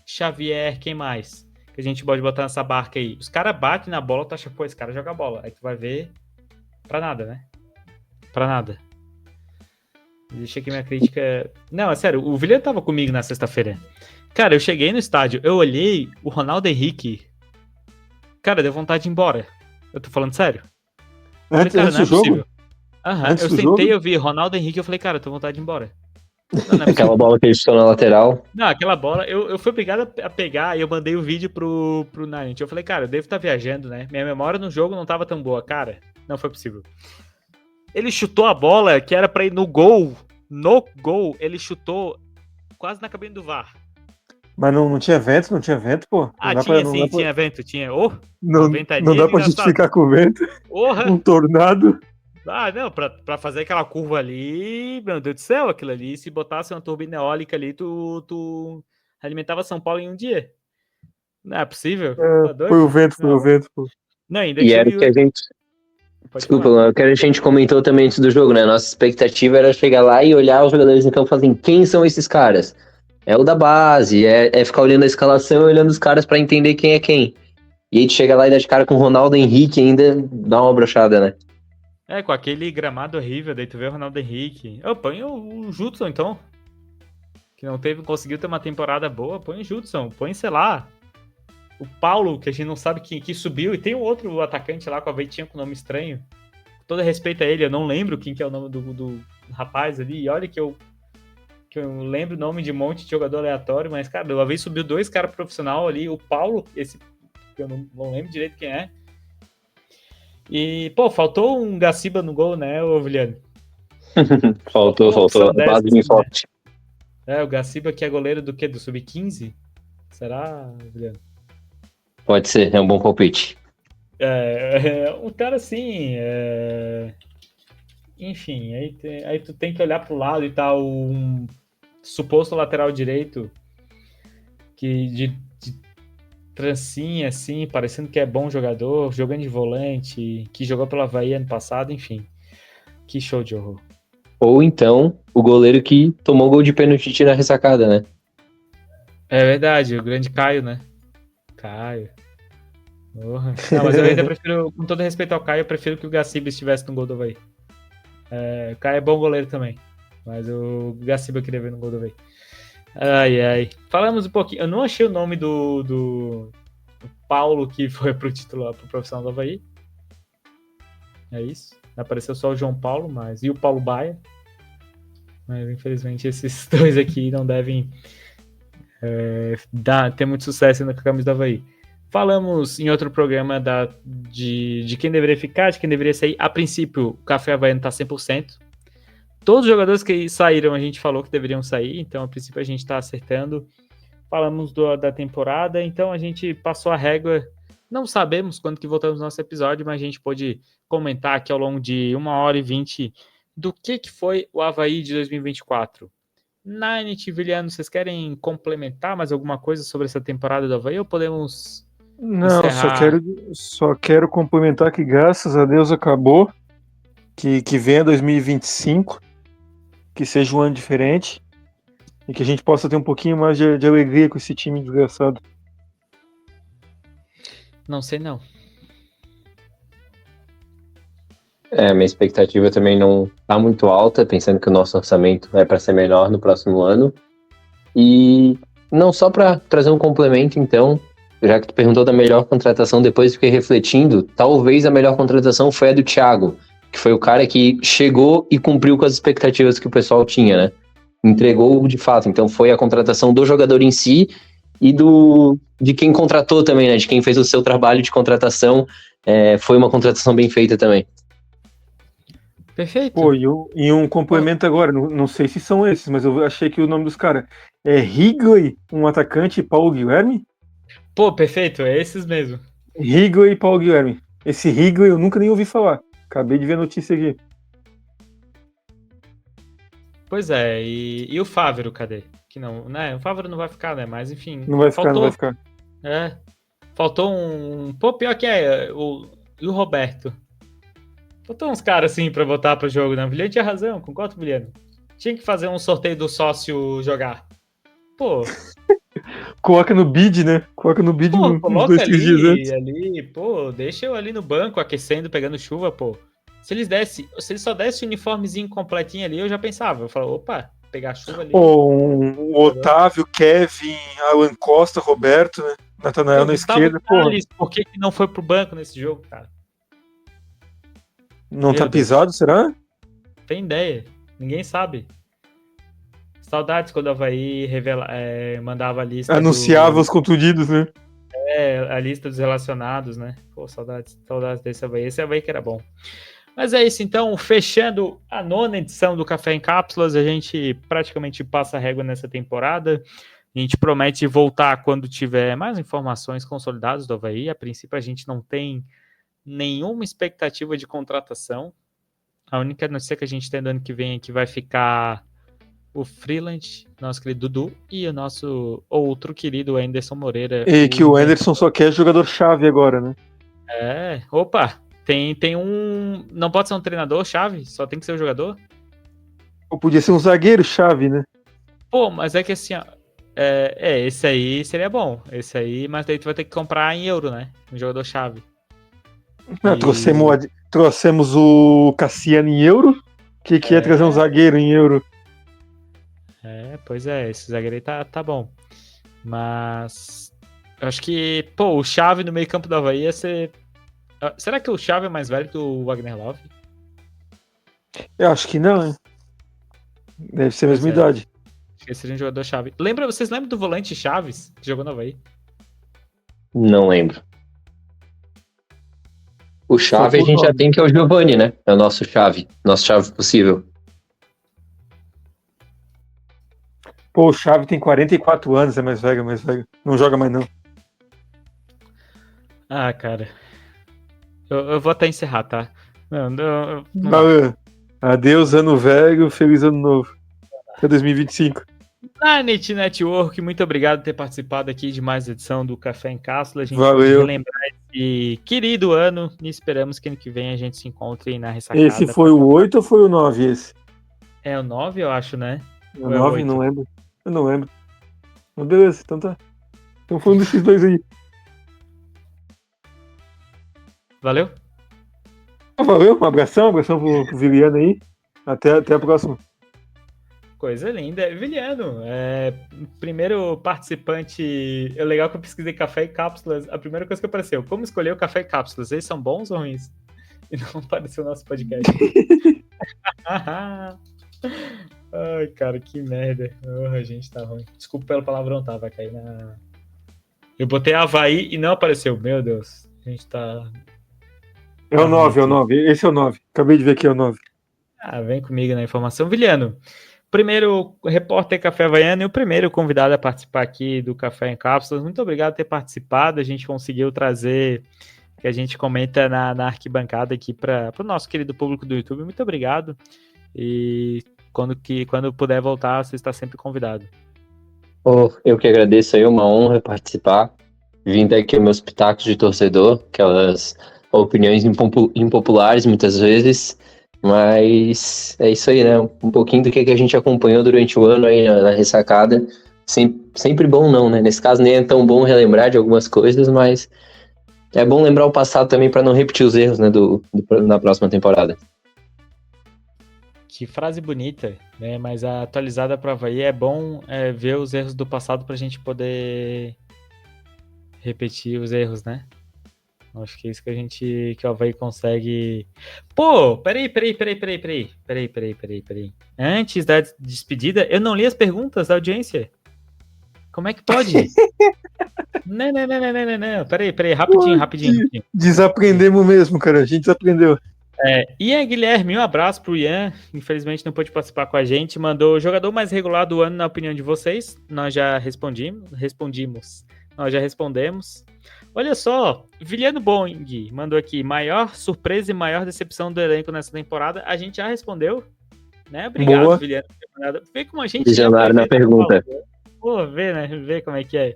Xavier, quem mais? Que a gente pode botar nessa barca aí. Os caras batem na bola, tu acha, pô, esse cara joga bola. Aí tu vai ver, pra nada, né? Pra nada. Deixa aqui minha crítica. Não, é sério, o Willian tava comigo na sexta-feira. Cara, eu cheguei no estádio, eu olhei o Ronaldo Henrique. Cara, deu vontade de ir embora. Eu tô falando sério. Eu falei, cara, Antes não é do jogo? possível. Antes Eu do sentei, jogo? eu vi Ronaldo Henrique, eu falei, cara, eu tô com vontade de ir embora. Não é Aquela possível. bola que ele chutou na lateral. Não, aquela bola, eu fui obrigado a pegar e eu mandei o vídeo pro Nine. Eu falei, cara, eu devo estar viajando, né? Minha memória no jogo não tava tão boa, cara. Não foi possível. Ele chutou a bola que era pra ir no gol. No gol, ele chutou quase na cabine do VAR. Mas não tinha vento, pô. Ah, tinha sim, tinha vento, tinha. Oh, uma Não ventania dá pra desgraçada. justificar com o vento. Um Porra! tornado. Ah, não, pra fazer aquela curva ali, meu Deus do céu, aquilo ali, se botasse uma turbina eólica ali, tu alimentava São Paulo em um dia. Não é possível? Tá Foi doido? o vento, Não. pô. Não, ainda E era o tive. que a gente. Pode Desculpa, falar. o que a gente comentou também antes do jogo, né? Nossa expectativa era chegar lá e olhar os jogadores em campo e falar assim: quem são esses caras? É o da base, é ficar olhando a escalação e olhando os caras pra entender quem é quem. E aí tu chega lá e dá de cara com o Ronaldo Henrique ainda dá uma brochada, né? É, com aquele gramado horrível, daí tu vê o Ronaldo Henrique. Eu ponho o Judson, então. Que não conseguiu ter uma temporada boa, põe o Judson, põe, sei lá, o Paulo, que a gente não sabe que subiu, e tem um outro atacante lá com a Veitinha com nome estranho. Com todo respeito a ele, eu não lembro quem que é o nome do rapaz ali, e olha que eu lembro o nome de um monte de jogador aleatório, mas, cara, uma vez subiu 2 caras profissional ali, o Paulo, esse que eu não lembro direito quem é. E, pô, faltou um Gaciba no gol, né, ô Viliano? Faltou. Uma opção A base dessas, bem né? forte. É, o Gaciba que é goleiro do quê? Do Sub-15? Será, Viliano? Pode ser, é um bom palpite. Um cara assim, enfim, aí tu tem que olhar pro lado e tal, um suposto lateral direito que de trancinha, assim, parecendo que é bom jogador, jogando de volante, que jogou pela Avaí ano passado, enfim. Que show de horror. Ou então, o goleiro que tomou gol de pênalti na ressacada, né? É verdade, o grande Caio, né? Caio. Porra. Não, mas eu ainda prefiro, com todo respeito ao Caio, eu prefiro que o Gaciba estivesse no gol do Avaí. O Caio é bom goleiro também, mas o Gaciba eu queria ver no gol do Avaí. Ai. Falamos um pouquinho. Eu não achei o nome do Paulo que foi pro titular, pro profissional do Avaí. É isso. Apareceu só o João Paulo, mas e o Paulo Baia. Mas infelizmente esses dois aqui não devem ter muito sucesso na camisa do Avaí. Falamos em outro programa de quem deveria ficar, de quem deveria sair. A princípio, o Café Havaiano tá 100%. Todos os jogadores que saíram, a gente falou que deveriam sair, então a princípio a gente está acertando. Falamos da temporada, então a gente passou a régua. Não sabemos quando que voltamos no nosso episódio, mas a gente pôde comentar aqui ao longo de 1h20 do que foi o Avaí de 2024. Nine, Viliano, vocês querem complementar mais alguma coisa sobre essa temporada do Avaí ou podemos Não, encerrar? só quero complementar que graças a Deus acabou, que venha 2025, que seja um ano diferente e que a gente possa ter um pouquinho mais de alegria com esse time desgraçado. Não sei não. Minha expectativa também não tá muito alta, pensando que o nosso orçamento é para ser menor no próximo ano. E não só para trazer um complemento, então, já que tu perguntou da melhor contratação, depois fiquei refletindo, talvez a melhor contratação foi a do Thiago, que foi o cara que chegou e cumpriu com as expectativas que o pessoal tinha, né? Entregou de fato, então foi a contratação do jogador em si e de quem contratou também, né? De quem fez o seu trabalho de contratação, foi uma contratação bem feita também. Perfeito. Pô, e um complemento agora, não sei se são esses, mas eu achei que o nome dos caras é Higley, um atacante, e Paulo Guilherme? Pô, perfeito, é esses mesmo. Higley e Paulo Guilherme. Esse Higley eu nunca nem ouvi falar. Acabei de ver a notícia aqui. Pois é, e o Fávero, cadê? Que não, né? O Fávero não vai ficar, né? Mas enfim. Não vai ficar, não vai ficar. Faltou um. Pô, pior que e o Roberto. Faltou uns caras assim pra botar pro jogo, né? O Vilhena tinha razão, concordo com o Vilhena. Tinha que fazer um sorteio do sócio jogar. Pô. Coloca no bid, né? Coloca no bid uns coloca 2-3 dias antes. ali, pô, deixa eu ali no banco aquecendo, pegando chuva, pô. Se eles só dessem o uniformezinho completinho ali, eu já pensava. Eu falava, opa, pegar chuva ali. O Otávio, Kevin, Alan Costa, Roberto, né? Natanael na esquerda. Por que não foi pro banco nesse jogo, cara? Não tá pisado, será? Tem ideia. Ninguém sabe. Saudades quando o Avaí mandava a lista. Anunciava os contundidos, né? A lista dos relacionados, né? Pô, saudades desse Avaí. Esse Avaí que era bom. Mas é isso, então, fechando a 9ª edição do Café em Cápsulas, a gente praticamente passa a régua nessa temporada. A gente promete voltar quando tiver mais informações consolidadas do Avaí. A princípio, a gente não tem nenhuma expectativa de contratação. A única notícia que a gente tem do ano que vem é que vai ficar o Freeland, nosso querido Dudu, e o nosso outro querido Anderson Moreira. E que o Anderson só quer jogador-chave agora, né? Opa! Tem um... Não pode ser um treinador-chave? Só tem que ser um jogador? Ou podia ser um zagueiro-chave, né? Pô, mas é que assim, ó, esse aí seria bom. Esse aí, mas daí tu vai ter que comprar em euro, né? Um jogador-chave. Trouxemos o Cassiano em euro. Que é trazer um zagueiro em euro? Pois é, esse zagueiro aí tá bom. Mas eu acho que, pô, o Xavi no meio campo do Avaí ia ser... Será que o Xavi é mais velho que o Wagner Love? Eu acho que não, hein? Deve ser a mesma idade. Acho que seria um jogador-chave. Vocês lembram do volante Chaves, que jogou no Avaí? Não lembro. O chave a gente já tem, que é o Giovani, né? É o nosso chave possível. Pô, o Xavi tem 44 anos, é mais velho. Não joga mais, não. Ah, cara. Eu vou até encerrar, tá? Não. Adeus, ano velho, feliz ano novo. Até 2025. Net Network, muito obrigado por ter participado aqui de mais edição do Café em Cápsula. A gente Valeu. Lembrar esse querido ano e esperamos que ano que vem a gente se encontre na ressacada. Esse foi o 8 ou foi o 9 esse? É o 9, eu acho, né? O 9? Não lembro. Eu não lembro. Mas beleza, então tá. Então foi um desses dois aí. Valeu? Valeu, um abração pro Viliano aí. Até a próxima. Coisa linda. Viliano, primeiro participante. É legal que eu pesquisei café e cápsulas. A primeira coisa que apareceu: como escolher o café e cápsulas? Eles são bons ou ruins? E não apareceu no nosso podcast. Ai, cara, que merda. A gente tá ruim. Desculpa pelo palavrão, tá? Vai cair na. Eu botei Avaí e não apareceu. Meu Deus. A gente tá. É o 9. Esse é o 9. Acabei de ver aqui, é o 9. Vem comigo na informação. Viliano, primeiro repórter Café Havaiano e o primeiro convidado a participar aqui do Café em Cápsulas. Muito obrigado por ter participado. A gente conseguiu trazer que a gente comenta na arquibancada aqui para o nosso querido público do YouTube. Muito obrigado. E quando puder voltar, você está sempre convidado. Eu que agradeço aí, uma honra participar. Vim daqui os meus pitacos de torcedor, aquelas opiniões impopulares muitas vezes, mas é isso aí, né? Um pouquinho do que a gente acompanhou durante o ano aí na ressacada. Sempre bom não, né? Nesse caso nem é tão bom relembrar de algumas coisas, mas é bom lembrar o passado também para não repetir os erros, né, na próxima temporada. Que frase bonita, né? Mas a atualizada para o Avaí é bom ver os erros do passado para a gente poder repetir os erros, né? Acho que é isso que o Avaí consegue. Pô, peraí. Antes da despedida, eu não li as perguntas da audiência. Como é que pode? Não. Peraí, rapidinho. Desaprendemos mesmo, cara. A gente desaprendeu. Ian Guilherme, um abraço pro Ian. Infelizmente não pôde participar com a gente. Mandou o jogador mais regular do ano, na opinião de vocês. Nós já respondemos. Nós já respondemos. Olha só, Viliano Bong mandou aqui: maior surpresa e maior decepção do elenco nessa temporada. A gente já respondeu, né? Obrigado, Viliano, por ter nada. Vê como a gente Visionário na pergunta. Pô, vê, né? Vê como é que é.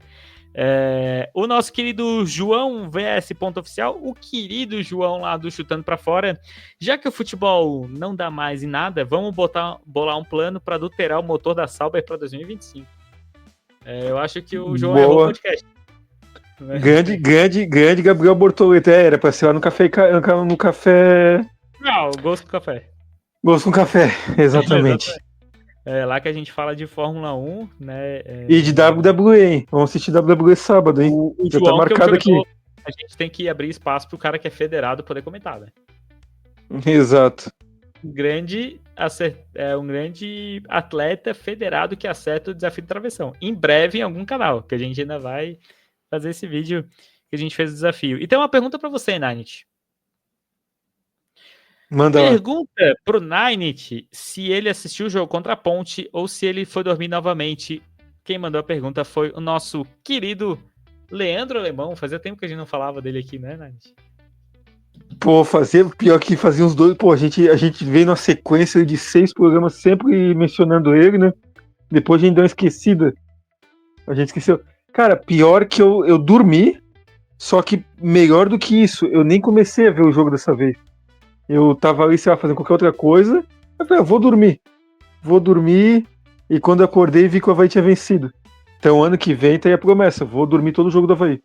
O nosso querido João VS Ponto Oficial, o querido João lá do Chutando Pra Fora, já que o futebol não dá mais em nada, vamos bolar um plano para adulterar o motor da Sauber para 2025. Eu acho que o João errou o podcast. Grande Gabriel Bortoleto. Era pra ser lá no café. Não, o Gosto com Café. Gosto com café, exatamente. É lá que a gente fala de Fórmula 1, né? E de WWE, hein? Vamos assistir WWE sábado, hein? O Já João, tá marcado aqui. A gente tem que abrir espaço pro cara que é federado poder comentar, né? Exato. Um grande atleta federado que acerta o desafio de travessão. Em breve em algum canal, que a gente ainda vai fazer esse vídeo que a gente fez o desafio. E tem uma pergunta para você, Nanit. Manda Pergunta pro Ninit se ele assistiu o jogo contra a Ponte ou se ele foi dormir novamente. Quem mandou a pergunta foi o nosso querido Leandro Alemão. Fazia tempo que a gente não falava dele aqui, né, Ninit? Pô, pior que fazia uns dois. Pô, a gente veio numa sequência de 6 programas sempre mencionando ele, né? Depois a gente deu uma esquecida. A gente esqueceu. Cara, pior que eu dormi, só que melhor do que isso, eu nem comecei a ver o jogo dessa vez. Eu tava ali, sei lá, fazendo qualquer outra coisa. Eu falei, vou dormir. E quando eu acordei, vi que o Avaí tinha vencido. Então, ano que vem, tem a promessa. Vou dormir todo o jogo do Avaí.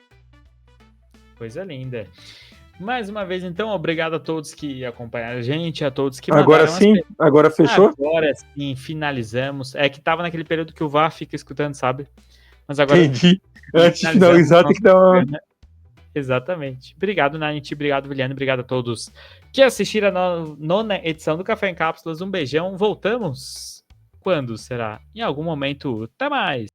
Coisa linda. Mais uma vez, então, obrigado a todos que acompanharam a gente, a todos que mandaram. Agora sim? Agora fechou? Agora sim, finalizamos. É que tava naquele período que o VAR fica escutando, sabe? Mas agora... Entendi. Antes de finalizar, tem que dar uma... Exatamente. Obrigado, Nanit. Obrigado, William. Obrigado a todos que assistiram a nona edição do Café em Cápsulas. Um beijão. Voltamos. Quando será? Em algum momento. Até mais.